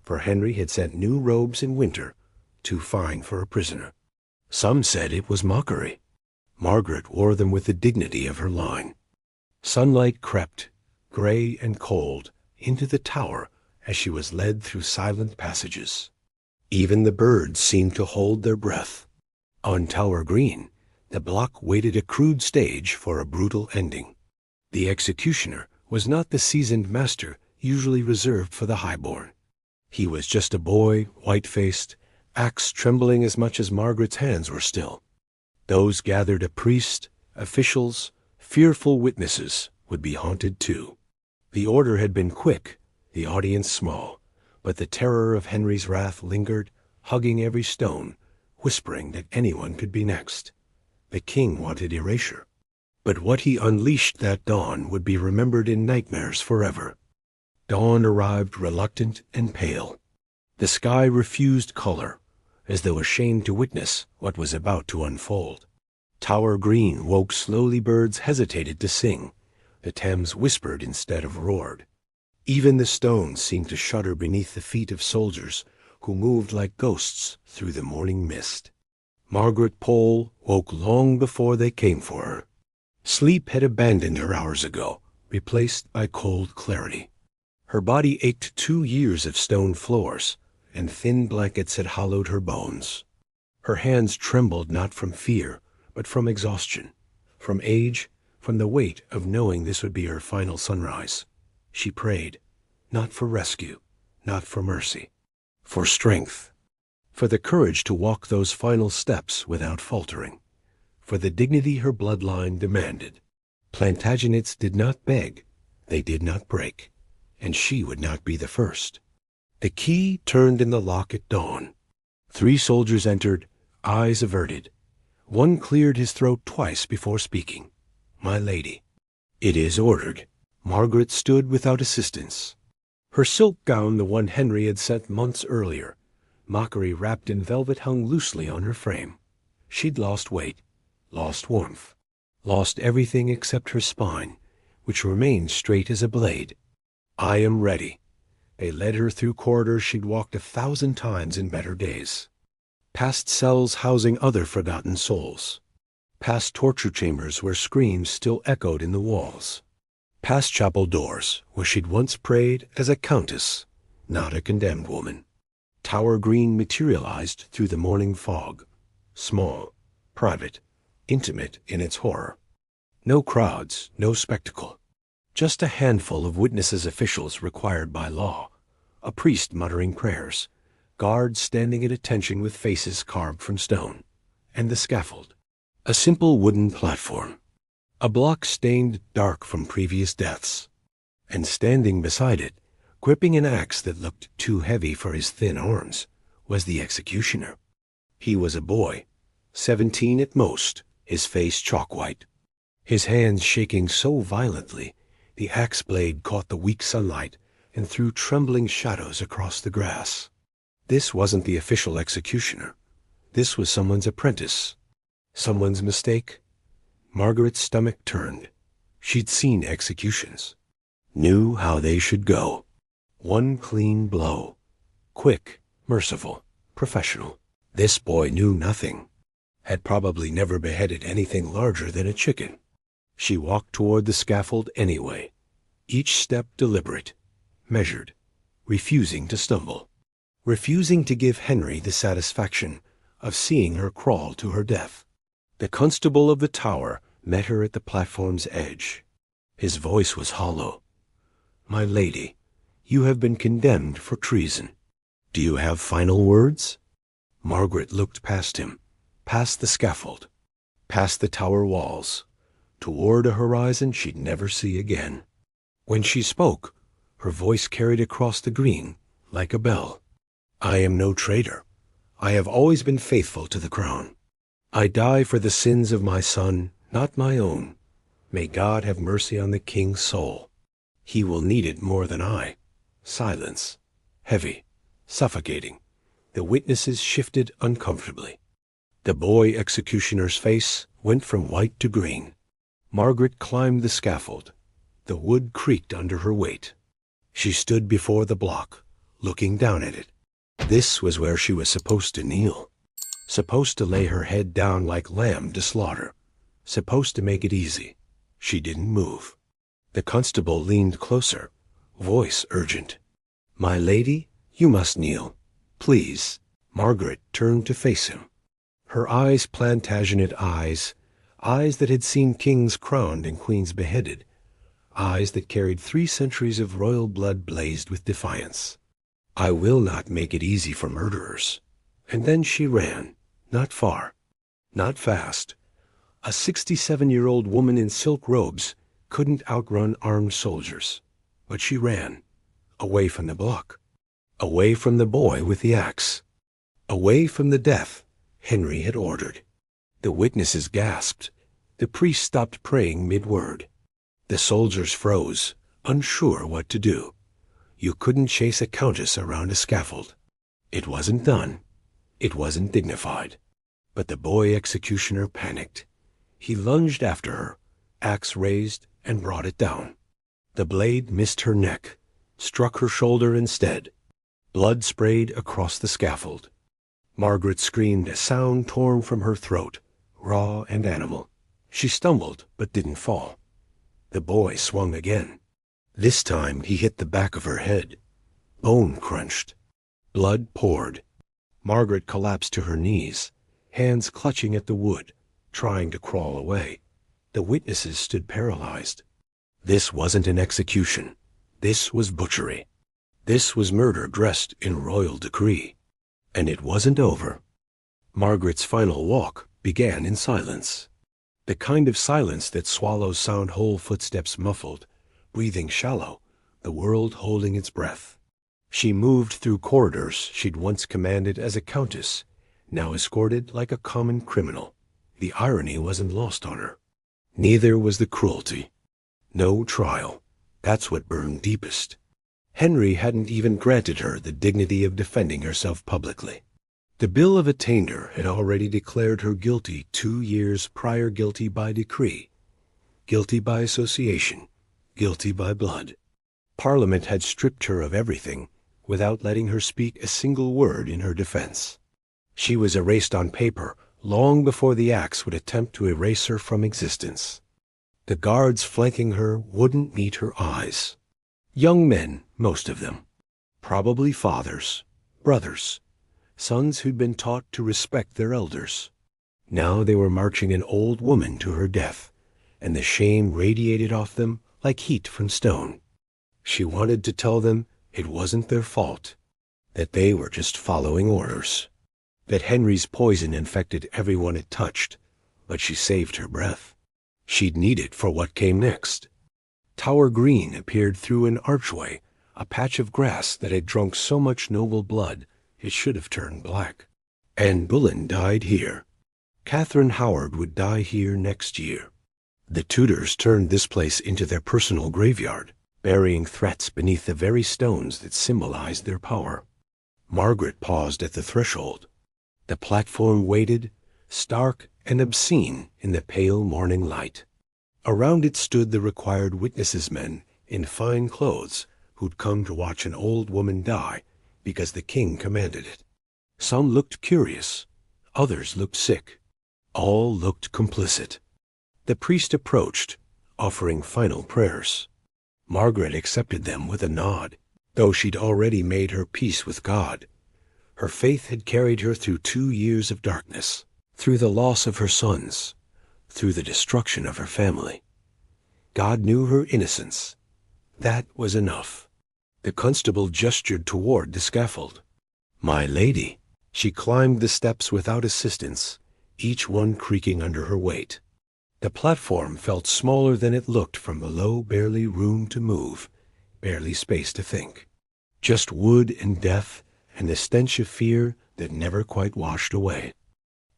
for Henry had sent new robes in winter, too fine for a prisoner. Some said it was mockery. Margaret wore them with the dignity of her line. Sunlight crept, gray and cold, into the tower as she was led through silent passages. Even the birds seemed to hold their breath. On Tower Green, the block waited a crude stage for a brutal ending. The executioner was not the seasoned master usually reserved for the highborn. He was just a boy, white-faced, axe trembling as much as Margaret's hands were still. Those gathered a priest, officials, fearful witnesses would be haunted too. The order had been quick, the audience small, but the terror of Henry's wrath lingered, hugging every stone, whispering that anyone could be next. The king wanted erasure. But what he unleashed that dawn would be remembered in nightmares forever. Dawn arrived reluctant and pale. The sky refused color, as though ashamed to witness what was about to unfold. Tower Green woke slowly, birds hesitated to sing. The Thames whispered instead of roared. Even the stones seemed to shudder beneath the feet of soldiers who moved like ghosts through the morning mist. Margaret Pole woke long before they came for her. Sleep had abandoned her hours ago, replaced by cold clarity. Her body ached 2 years of stone floors, and thin blankets had hollowed her bones. Her hands trembled not from fear, but from exhaustion, from age, from the weight of knowing this would be her final sunrise. She prayed, not for rescue, not for mercy, for strength, for the courage to walk those final steps without faltering, for the dignity her bloodline demanded. Plantagenets did not beg, they did not break, and she would not be the first. The key turned in the lock at dawn. 3 soldiers entered, eyes averted. One cleared his throat twice before speaking. "My lady." "It is ordered." Margaret stood without assistance. Her silk gown, the one Henry had sent months earlier, mockery wrapped in velvet, hung loosely on her frame. She'd lost weight, lost warmth, lost everything except her spine, which remained straight as a blade. "I am ready." They led her through corridors she'd walked 1,000 times in better days. Past cells housing other forgotten souls. Past torture chambers where screams still echoed in the walls. Past chapel doors where she'd once prayed as a countess, not a condemned woman. Tower Green materialized through the morning fog. Small, private, intimate in its horror. No crowds, no spectacle. Just a handful of witnesses, officials required by law, a priest muttering prayers, guards standing at attention with faces carved from stone, and the scaffold, a simple wooden platform, a block stained dark from previous deaths, and standing beside it, gripping an axe that looked too heavy for his thin arms, was the executioner. He was a boy, 17 at most, his face chalk-white, his hands shaking so violently the axe blade caught the weak sunlight and threw trembling shadows across the grass. This wasn't the official executioner. This was someone's apprentice. Someone's mistake. Margaret's stomach turned. She'd seen executions. Knew how they should go. One clean blow. Quick, merciful, professional. This boy knew nothing. Had probably never beheaded anything larger than a chicken. She walked toward the scaffold anyway, each step deliberate, measured, refusing to stumble, refusing to give Henry the satisfaction of seeing her crawl to her death. The constable of the tower met her at the platform's edge. His voice was hollow. "My lady, you have been condemned for treason. Do you have final words?" Margaret looked past him, past the scaffold, past the tower walls, toward a horizon she'd never see again. When she spoke, her voice carried across the green like a bell. I am no traitor. I have always been faithful to the crown. I die for the sins of my son, not my own. May God have mercy on the king's soul. He will need it more than I. Silence. Heavy. Suffocating. The witnesses shifted uncomfortably. The boy executioner's face went from white to green. Margaret climbed the scaffold. The wood creaked under her weight. She stood before the block, looking down at it. This was where she was supposed to kneel. Supposed to lay her head down like lamb to slaughter. Supposed to make it easy. She didn't move. The constable leaned closer, voice urgent. My lady, you must kneel. Please. Margaret turned to face him. Her eyes Plantagenet eyes, eyes that had seen kings crowned and queens beheaded, eyes that carried 3 centuries of royal blood blazed with defiance. I will not make it easy for murderers. And then she ran, not far, not fast. A 67-year-old woman in silk robes couldn't outrun armed soldiers. But she ran, away from the block, away from the boy with the axe, away from the death Henry had ordered. The witnesses gasped. The priest stopped praying mid-word. The soldiers froze, unsure what to do. You couldn't chase a countess around a scaffold. It wasn't done. It wasn't dignified. But the boy executioner panicked. He lunged after her, axe raised, and brought it down. The blade missed her neck, struck her shoulder instead. Blood sprayed across the scaffold. Margaret screamed, a sound torn from her throat, raw and animal. She stumbled, but didn't fall. The boy swung again. This time he hit the back of her head. Bone crunched. Blood poured. Margaret collapsed to her knees, hands clutching at the wood, trying to crawl away. The witnesses stood paralyzed. This wasn't an execution. This was butchery. This was murder dressed in royal decree. And it wasn't over. Margaret's final walk began in silence. The kind of silence that swallows sound whole footsteps muffled, breathing shallow, the world holding its breath. She moved through corridors she'd once commanded as a countess, now escorted like a common criminal. The irony wasn't lost on her. Neither was the cruelty. No trial. That's what burned deepest. Henry hadn't even granted her the dignity of defending herself publicly. The bill of attainder had already declared her guilty 2 years prior, guilty by decree, guilty by association, guilty by blood. Parliament had stripped her of everything without letting her speak a single word in her defense. She was erased on paper long before the axe would attempt to erase her from existence. The guards flanking her wouldn't meet her eyes. Young men, most of them. Probably fathers, brothers, sons who'd been taught to respect their elders. Now they were marching an old woman to her death, and the shame radiated off them like heat from stone. She wanted to tell them it wasn't their fault, that they were just following orders, that Henry's poison infected everyone it touched, but she saved her breath. She'd need it for what came next. Tower Green appeared through an archway, a patch of grass that had drunk so much noble blood it should have turned black. Anne Boleyn died here. Catherine Howard would die here next year. The Tudors turned this place into their personal graveyard, burying threats beneath the very stones that symbolized their power. Margaret paused at the threshold. The platform waited, stark and obscene in the pale morning light. Around it stood the required witnesses' men in fine clothes who'd come to watch an old woman die because the king commanded it. Some looked curious, others looked sick. All looked complicit. The priest approached, offering final prayers. Margaret accepted them with a nod, though she'd already made her peace with God. Her faith had carried her through 2 years of darkness, through the loss of her sons, through the destruction of her family. God knew her innocence. That was enough. The constable gestured toward the scaffold. My lady, She climbed the steps without assistance, each one creaking under her weight. The platform felt smaller than it looked from below, barely room to move, barely space to think. Just wood and death and the stench of fear that never quite washed away.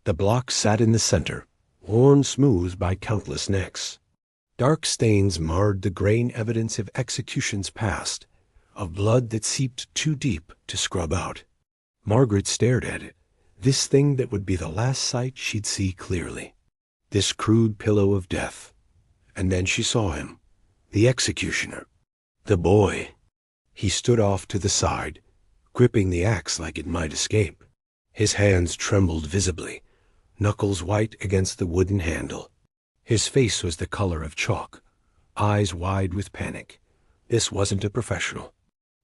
The block sat in the center, worn smooth by countless necks. Dark stains marred the grain evidence of executions past, of blood that seeped too deep to scrub out. Margaret stared at it, this thing that would be the last sight she'd see clearly. This crude pillow of death. And then she saw him, the executioner, the boy. He stood off to the side, gripping the axe like it might escape. His hands trembled visibly, knuckles white against the wooden handle. His face was the color of chalk, eyes wide with panic. This wasn't a professional.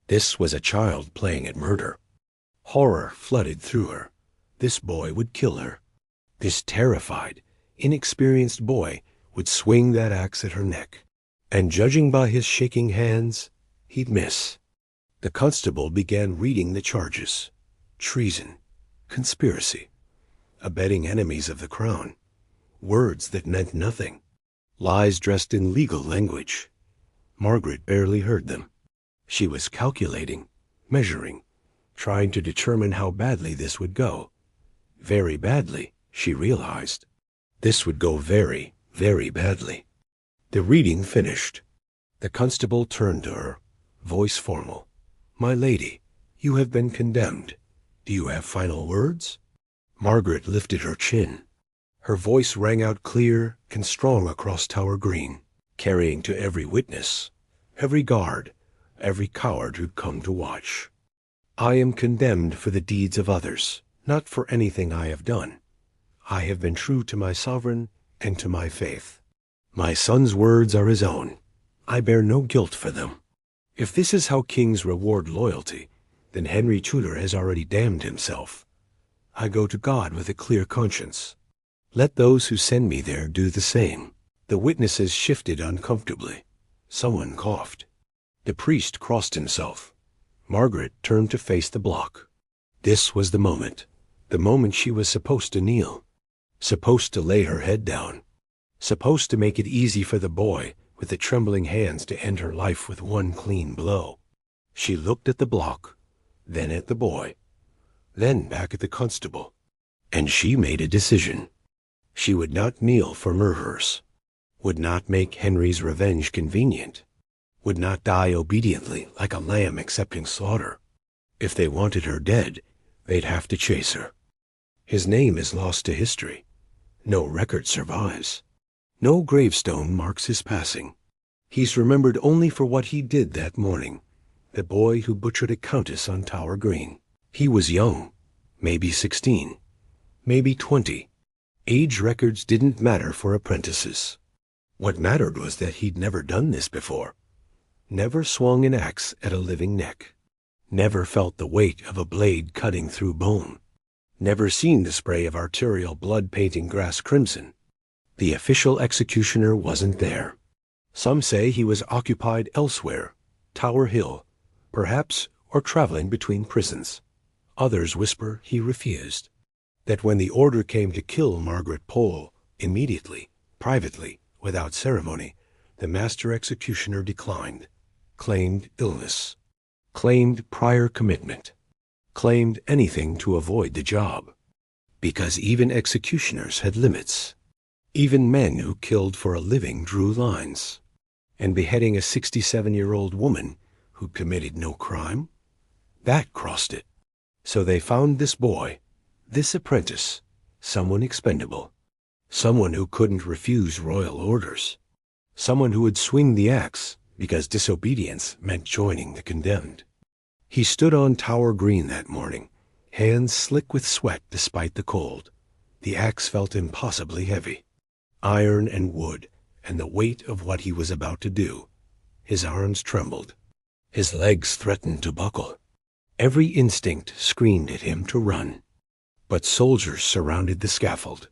This was a child playing at murder. Horror flooded through her. This boy would kill her. This terrified, inexperienced boy would swing that axe at her neck. And judging by his shaking hands, he'd miss. The constable began reading the charges. Treason, conspiracy, abetting enemies of the crown. Words that meant nothing. Lies dressed in legal language. Margaret barely heard them. She was calculating, measuring, trying to determine how badly this would go. Very badly, she realized. This would go very, very badly. The reading finished. The constable turned to her, voice formal. "My lady, you have been condemned. Do you have final words?" Margaret lifted her chin. Her voice rang out clear and strong across Tower Green, carrying to every witness, every guard, every coward who'd come to watch. "I am condemned for the deeds of others, not for anything I have done. I have been true to my sovereign and to my faith. My son's words are his own. I bear no guilt for them. If this is how kings reward loyalty, then Henry Tudor has already damned himself. I go to God with a clear conscience. Let those who send me there do the same." The witnesses shifted uncomfortably. Someone coughed. The priest crossed himself. Margaret turned to face the block. This was the moment she was supposed to kneel, supposed to lay her head down, supposed to make it easy for the boy with the trembling hands to end her life with one clean blow. She looked at the block, then at the boy, then back at the constable, and she made a decision. She would not kneel for murderers, would not make Henry's revenge convenient, would not die obediently like a lamb accepting slaughter. If they wanted her dead, they'd have to chase her. His name is lost to history. No record survives. No gravestone marks his passing. He's remembered only for what he did that morning, the boy who butchered a countess on Tower Green. He was young, maybe 16, maybe 20. Age records didn't matter for apprentices. What mattered was that he'd never done this before. Never swung an axe at a living neck. Never felt the weight of a blade cutting through bone. Never seen the spray of arterial blood painting grass crimson. The official executioner wasn't there. Some say he was occupied elsewhere, Tower Hill, perhaps, or traveling between prisons. Others whisper he refused. That when the order came to kill Margaret Pole, immediately, privately, without ceremony, the master executioner declined, claimed illness, claimed prior commitment, claimed anything to avoid the job. Because even executioners had limits. Even men who killed for a living drew lines. And beheading a 67-year-old woman who committed no crime? That crossed it. So they found this boy, this apprentice, someone expendable, someone who couldn't refuse royal orders, someone who would swing the axe because disobedience meant joining the condemned. He stood on Tower Green that morning, hands slick with sweat despite the cold. The axe felt impossibly heavy. Iron and wood, and the weight of what he was about to do. His arms trembled. His legs threatened to buckle. Every instinct screamed at him to run. But soldiers surrounded the scaffold.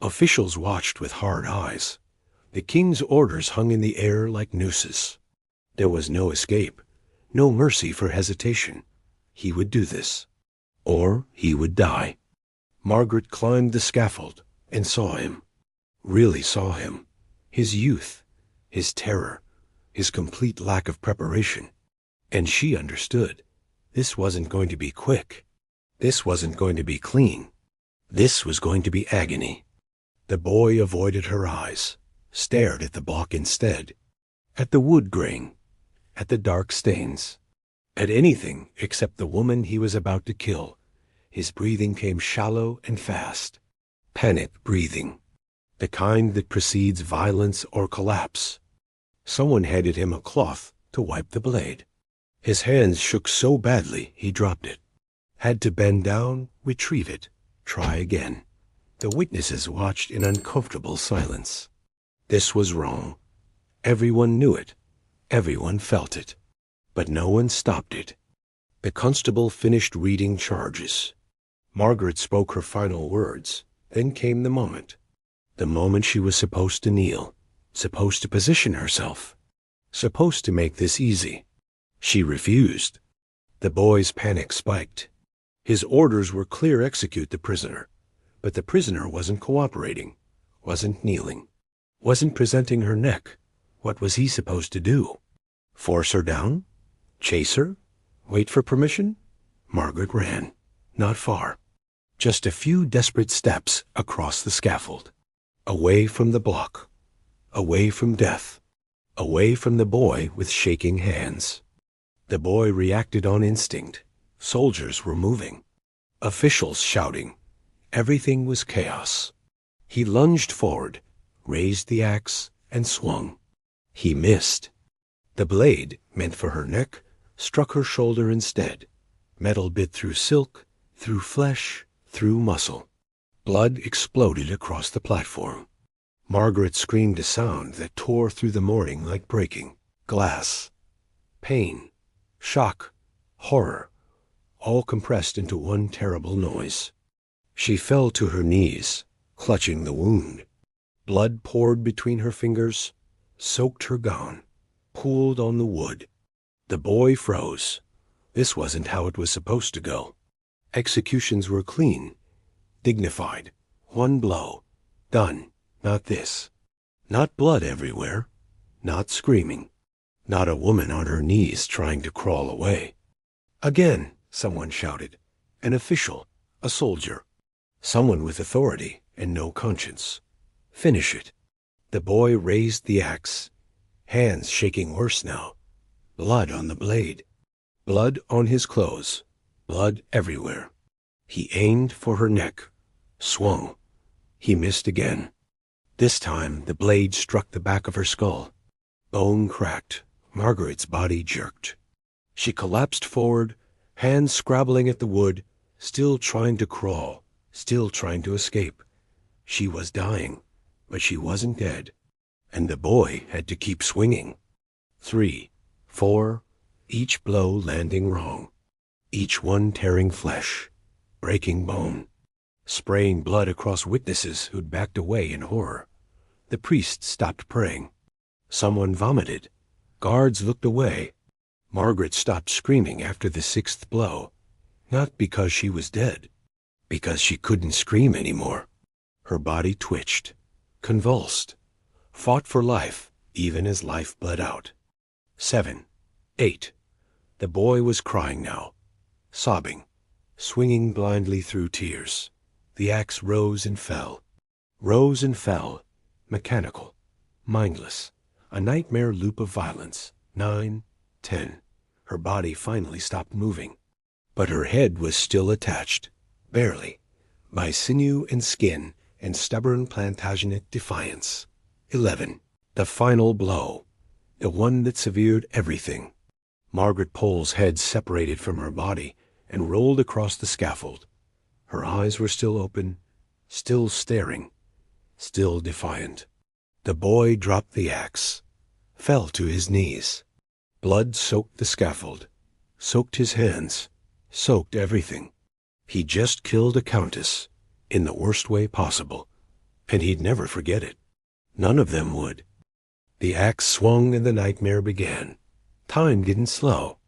Officials watched with hard eyes. The king's orders hung in the air like nooses. There was no escape, no mercy for hesitation. He would do this. or he would die. Margaret climbed the scaffold and saw him, really saw him, his youth, his terror, his complete lack of preparation. And she understood. This wasn't going to be quick. This wasn't going to be clean. This was going to be agony. The boy avoided her eyes, stared at the block instead, at the wood grain, at the dark stains, at anything except the woman he was about to kill. His breathing came shallow and fast, panic breathing, the kind that precedes violence or collapse. Someone handed him a cloth to wipe the blade. His hands shook so badly he dropped it, had to bend down, retrieve it, try again. The witnesses watched in uncomfortable silence. This was wrong. Everyone knew it. Everyone felt it. But no one stopped it. The constable finished reading charges. Margaret spoke her final words. Then came the moment. The moment she was supposed to kneel, supposed to position herself, supposed to make this easy. She refused. The boy's panic spiked. His orders were clear: execute the prisoner. But the prisoner wasn't cooperating, wasn't kneeling, wasn't presenting her neck. What was he supposed to do? Force her down? Chase her? Wait for permission? Margaret ran. Not far. Just a few desperate steps across the scaffold. Away from the block. Away from death. Away from the boy with shaking hands. The boy reacted on instinct. Soldiers were moving. Officials shouting. Everything was chaos. He lunged forward, raised the axe, and swung. He missed. The blade, meant for her neck, struck her shoulder instead. Metal bit through silk, through flesh, through muscle. Blood exploded across the platform. Margaret screamed a sound that tore through the morning like breaking glass. Pain, shock, horror, all compressed into one terrible noise. She fell to her knees, clutching the wound. Blood poured between her fingers, soaked her gown, pooled on the wood. The boy froze. This wasn't how it was supposed to go. Executions were clean, dignified. One blow. Done. Not this. Not blood everywhere. Not screaming. Not a woman on her knees trying to crawl away. Again, someone shouted. An official. A soldier. Someone with authority and no conscience. Finish it. The boy raised the axe, hands shaking worse now. Blood on the blade. Blood on his clothes. Blood everywhere. He aimed for her neck. Swung. He missed again. This time the blade struck the back of her skull. Bone cracked. Margaret's body jerked. She collapsed forward, hands scrabbling at the wood, still trying to crawl. Still trying to escape. She was dying, but she wasn't dead. And the boy had to keep swinging. 3, 4, each blow landing wrong. Each one tearing flesh, breaking bone, spraying blood across witnesses who'd backed away in horror. The priest stopped praying. Someone vomited. Guards looked away. Margaret stopped screaming after the 6th blow, not because she was dead, because she couldn't scream anymore. Her body twitched, convulsed, fought for life even as life bled out. 7, 8. The boy was crying now, sobbing, swinging blindly through tears. The axe rose and fell, mechanical, mindless, a nightmare loop of violence. 9, 10. Her body finally stopped moving, but her head was still attached. Barely, by sinew and skin and stubborn Plantagenet defiance. 11. The final blow, the one that severed everything. Margaret Pole's head separated from her body and rolled across the scaffold. Her eyes were still open, still staring, still defiant. The boy dropped the axe, fell to his knees. Blood soaked the scaffold, soaked his hands, soaked everything. He just killed a countess, in the worst way possible, and he'd never forget it. None of them would. The axe swung and the nightmare began. Time didn't slow.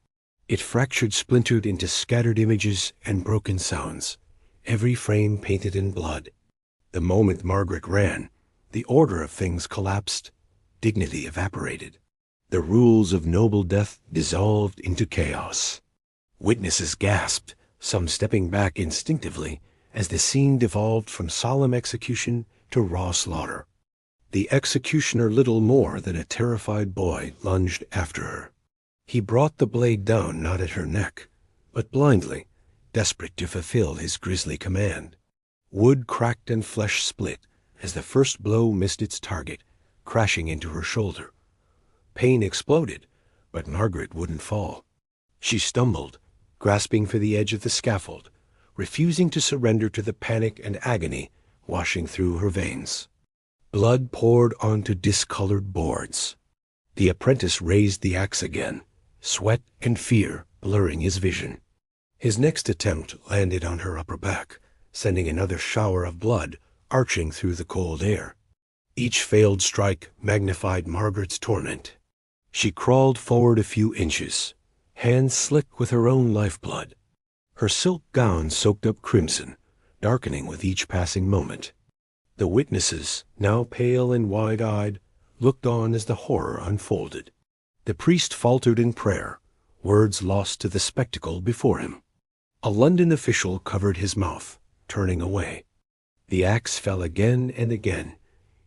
It fractured, splintered into scattered images and broken sounds, every frame painted in blood. The moment Margaret ran, the order of things collapsed, dignity evaporated. The rules of noble death dissolved into chaos. Witnesses gasped, some stepping back instinctively, as the scene devolved from solemn execution to raw slaughter. The executioner, little more than a terrified boy, lunged after her. He brought the blade down not at her neck, but blindly, desperate to fulfill his grisly command. Wood cracked and flesh split as the first blow missed its target, crashing into her shoulder. Pain exploded, but Margaret wouldn't fall. She stumbled, grasping for the edge of the scaffold, refusing to surrender to the panic and agony washing through her veins. Blood poured onto discolored boards. The apprentice raised the axe again, sweat and fear blurring his vision. His next attempt landed on her upper back, sending another shower of blood arching through the cold air. Each failed strike magnified Margaret's torment. She crawled forward a few inches, hands slick with her own lifeblood. Her silk gown soaked up crimson, darkening with each passing moment. The witnesses, now pale and wide-eyed, looked on as the horror unfolded. The priest faltered in prayer, words lost to the spectacle before him. A London official covered his mouth, turning away. The axe fell again and again,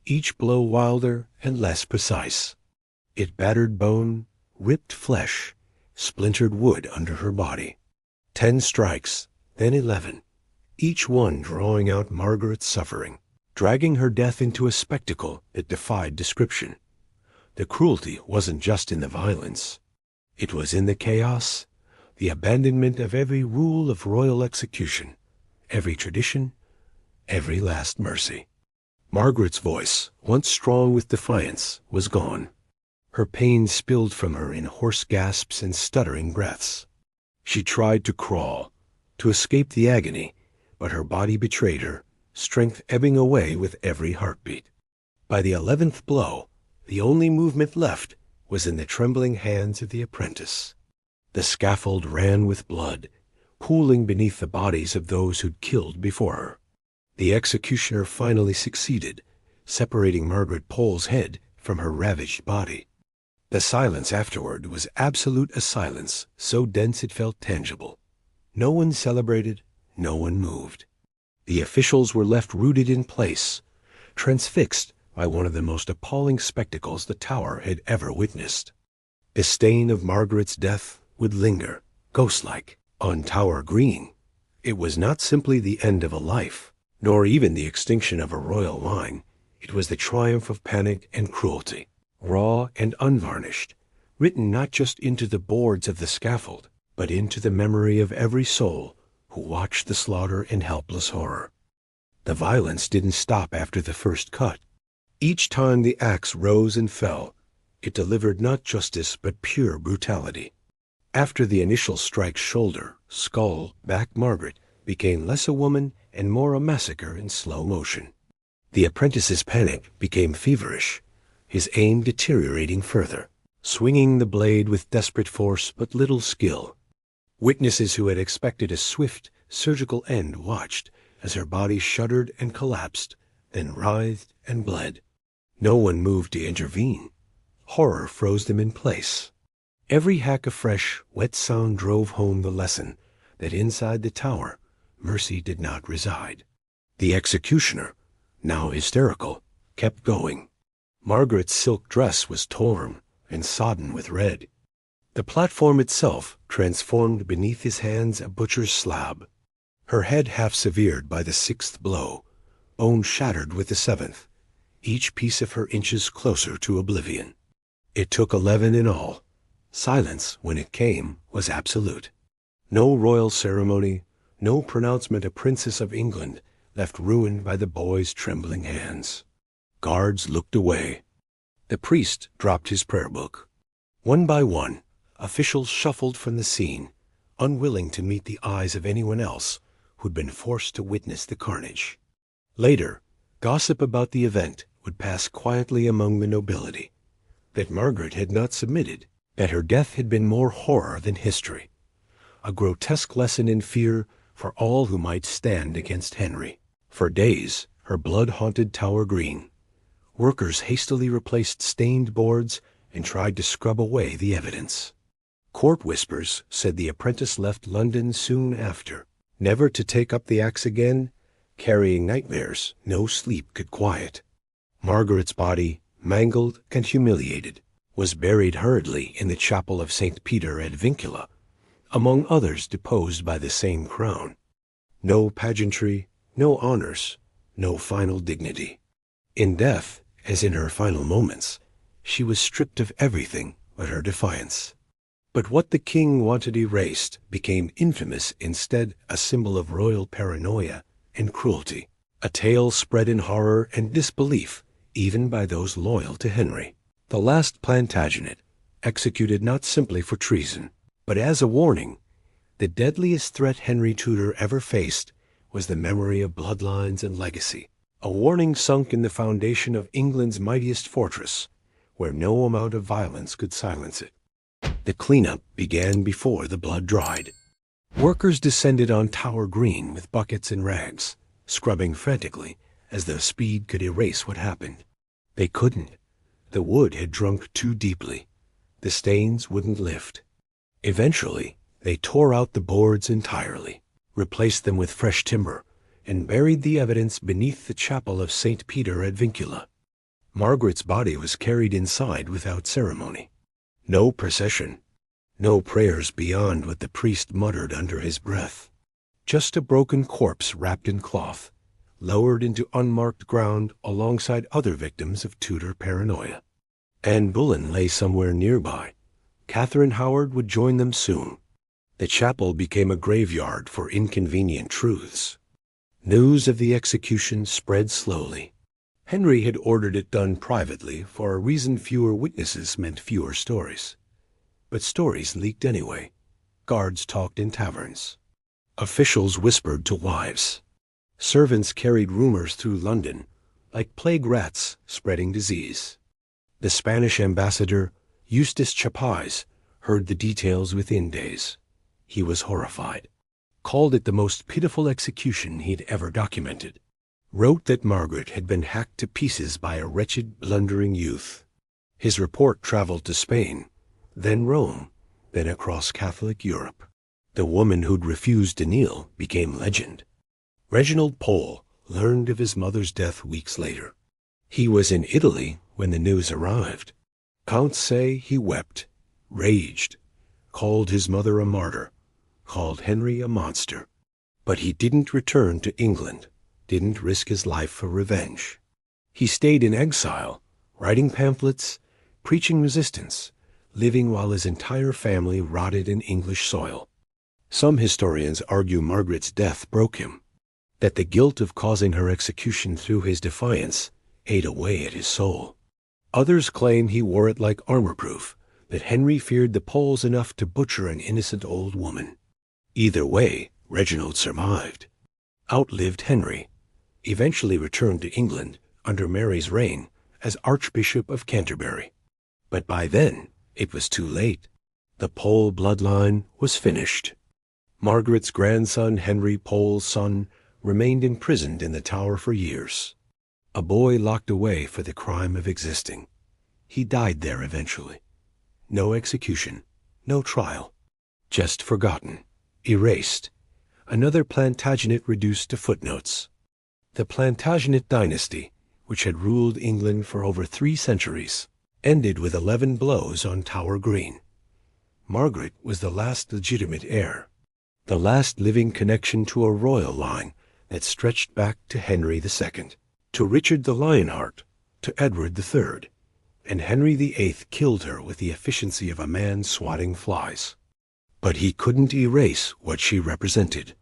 each blow wilder and less precise. It battered bone, ripped flesh, splintered wood under her body. 10 strikes, then 11, each one drawing out Margaret's suffering, dragging her death into a spectacle that defied description. The cruelty wasn't just in the violence. It was in the chaos, the abandonment of every rule of royal execution, every tradition, every last mercy. Margaret's voice, once strong with defiance, was gone. Her pain spilled from her in hoarse gasps and stuttering breaths. She tried to crawl, to escape the agony, but her body betrayed her, strength ebbing away with every heartbeat. By the 11th blow, the only movement left was in the trembling hands of the apprentice. The scaffold ran with blood, pooling beneath the bodies of those who'd killed before her. The executioner finally succeeded, separating Margaret Pole's head from her ravaged body. The silence afterward was absolute, a silence so dense it felt tangible. No one celebrated, no one moved. The officials were left rooted in place, transfixed by one of the most appalling spectacles the Tower had ever witnessed. The stain of Margaret's death would linger, ghost-like, on Tower Green. It was not simply the end of a life, nor even the extinction of a royal line. It was the triumph of panic and cruelty, raw and unvarnished, written not just into the boards of the scaffold, but into the memory of every soul who watched the slaughter in helpless horror. The violence didn't stop after the first cut. Each time the axe rose and fell, it delivered not justice but pure brutality. After the initial strike's shoulder, skull, back, Margaret became less a woman and more a massacre in slow motion. The apprentice's panic became feverish, his aim deteriorating further, swinging the blade with desperate force but little skill. Witnesses who had expected a swift, surgical end watched as her body shuddered and collapsed, then writhed and bled. No one moved to intervene. Horror froze them in place. Every hack of fresh, wet sound drove home the lesson that inside the tower, mercy did not reside. The executioner, now hysterical, kept going. Margaret's silk dress was torn and sodden with red. The platform itself transformed beneath his hands a butcher's slab. Her head half severed by the 6th blow, bone shattered with the 7th, each piece of her inches closer to oblivion. It took 11 in all. Silence, when it came, was absolute. No royal ceremony, no pronouncement a princess of England left ruined by the boy's trembling hands. Guards looked away. The priest dropped his prayer book. One by one, officials shuffled from the scene, unwilling to meet the eyes of anyone else who'd been forced to witness the carnage. Later, gossip about the event would pass quietly among the nobility, that Margaret had not submitted, that her death had been more horror than history. a grotesque lesson in fear for all who might stand against Henry. For days, her blood haunted Tower Green. Workers hastily replaced stained boards and tried to scrub away the evidence. Court whispers said the apprentice left London soon after, never to take up the axe again, carrying nightmares no sleep could quiet. Margaret's body, mangled and humiliated, was buried hurriedly in the chapel of St. Peter at Vincula, among others deposed by the same crown. No pageantry, no honors, no final dignity. In death, as in her final moments, she was stripped of everything but her defiance. But what the king wanted erased became infamous, instead a symbol of royal paranoia and cruelty, a tale spread in horror and disbelief even by those loyal to Henry. The last Plantagenet, executed not simply for treason, but as a warning. The deadliest threat Henry Tudor ever faced was the memory of bloodlines and legacy, a warning sunk in the foundation of England's mightiest fortress, where no amount of violence could silence it. The cleanup began before the blood dried. Workers descended on Tower Green with buckets and rags, scrubbing frantically as though speed could erase what happened. They couldn't. The wood had drunk too deeply. The stains wouldn't lift. Eventually, they tore out the boards entirely, replaced them with fresh timber, and buried the evidence beneath the chapel of St. Peter at Vincula. Margaret's body was carried inside without ceremony. No procession, no prayers beyond what the priest muttered under his breath. Just a broken corpse wrapped in cloth, lowered into unmarked ground alongside other victims of Tudor paranoia. Anne Boleyn lay somewhere nearby. Catherine Howard would join them soon. The chapel became a graveyard for inconvenient truths. News of the execution spread slowly. Henry had ordered it done privately for a reason: fewer witnesses meant fewer stories. But stories leaked anyway. Guards talked in taverns. Officials whispered to wives. Servants carried rumors through London, like plague rats spreading disease. The Spanish ambassador, Eustace Chapais, heard the details within days. He was horrified, called it the most pitiful execution he'd ever documented, wrote that Margaret had been hacked to pieces by a wretched, blundering youth. His report traveled to Spain, then Rome, then across Catholic Europe. The woman who'd refused to kneel became legend. Reginald Pole learned of his mother's death weeks later. He was in Italy when the news arrived. Counts say he wept, raged, called his mother a martyr, called Henry a monster. But he didn't return to England, didn't risk his life for revenge. He stayed in exile, writing pamphlets, preaching resistance, living while his entire family rotted in English soil. Some historians argue Margaret's death broke him, that the guilt of causing her execution through his defiance ate away at his soul. Others claim he wore it like armor-proof, that Henry feared the Poles enough to butcher an innocent old woman. Either way, Reginald survived, outlived Henry, eventually returned to England under Mary's reign as Archbishop of Canterbury. But by then, it was too late. The Pole bloodline was finished. Margaret's grandson, Henry Pole's son, remained imprisoned in the Tower for years. A boy locked away for the crime of existing. He died there eventually. No execution, no trial. Just forgotten, erased. Another Plantagenet reduced to footnotes. The Plantagenet dynasty, which had ruled England for over 3 centuries, ended with 11 blows on Tower Green. Margaret was the last legitimate heir, the last living connection to a royal line that stretched back to Henry II, to Richard the Lionheart, to Edward III, and Henry VIII killed her with the efficiency of a man swatting flies. But he couldn't erase what she represented,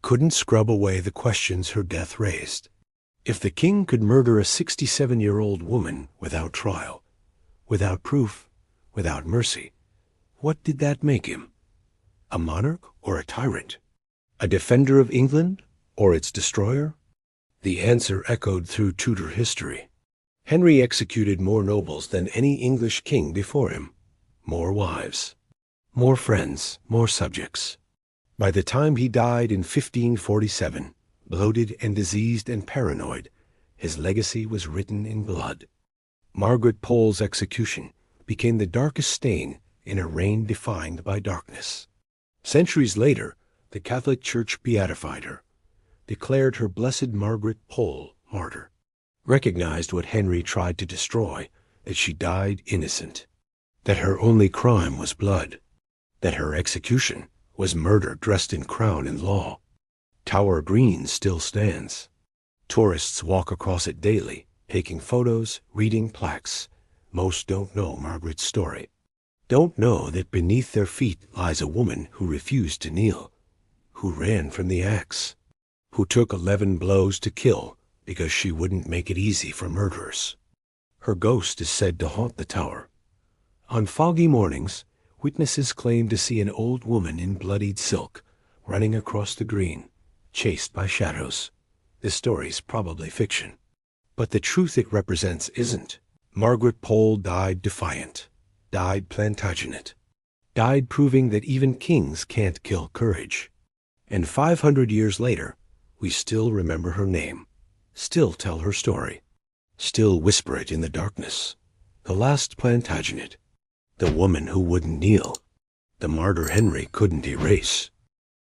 couldn't scrub away the questions her death raised. If the king could murder a 67-year-old woman without trial, without proof, without mercy, what did that make him? A monarch or a tyrant? A defender of England or its destroyer? The answer echoed through Tudor history. Henry executed more nobles than any English king before him, more wives, more friends, more subjects. By the time he died in 1547, bloated and diseased and paranoid, his legacy was written in blood. Margaret Pole's execution became the darkest stain in a reign defined by darkness. Centuries later, the Catholic Church beatified her, declared her Blessed Margaret Pole martyr, recognized what Henry tried to destroy, that she died innocent, that her only crime was blood, that her execution was murder dressed in crown and law. Tower Green still stands. Tourists walk across it daily, taking photos, reading plaques. Most don't know Margaret's story. Don't know that beneath their feet lies a woman who refused to kneel, who ran from the axe, who took 11 blows to kill because she wouldn't make it easy for murderers. Her ghost is said to haunt the tower. On foggy mornings, witnesses claim to see an old woman in bloodied silk running across the green, chased by shadows. This story's probably fiction, but the truth it represents isn't. Margaret Pole died defiant, died Plantagenet, died proving that even kings can't kill courage. And 500 years later, we still remember her name, still tell her story, still whisper it in the darkness. The last Plantagenet, the woman who wouldn't kneel, the martyr Henry couldn't erase.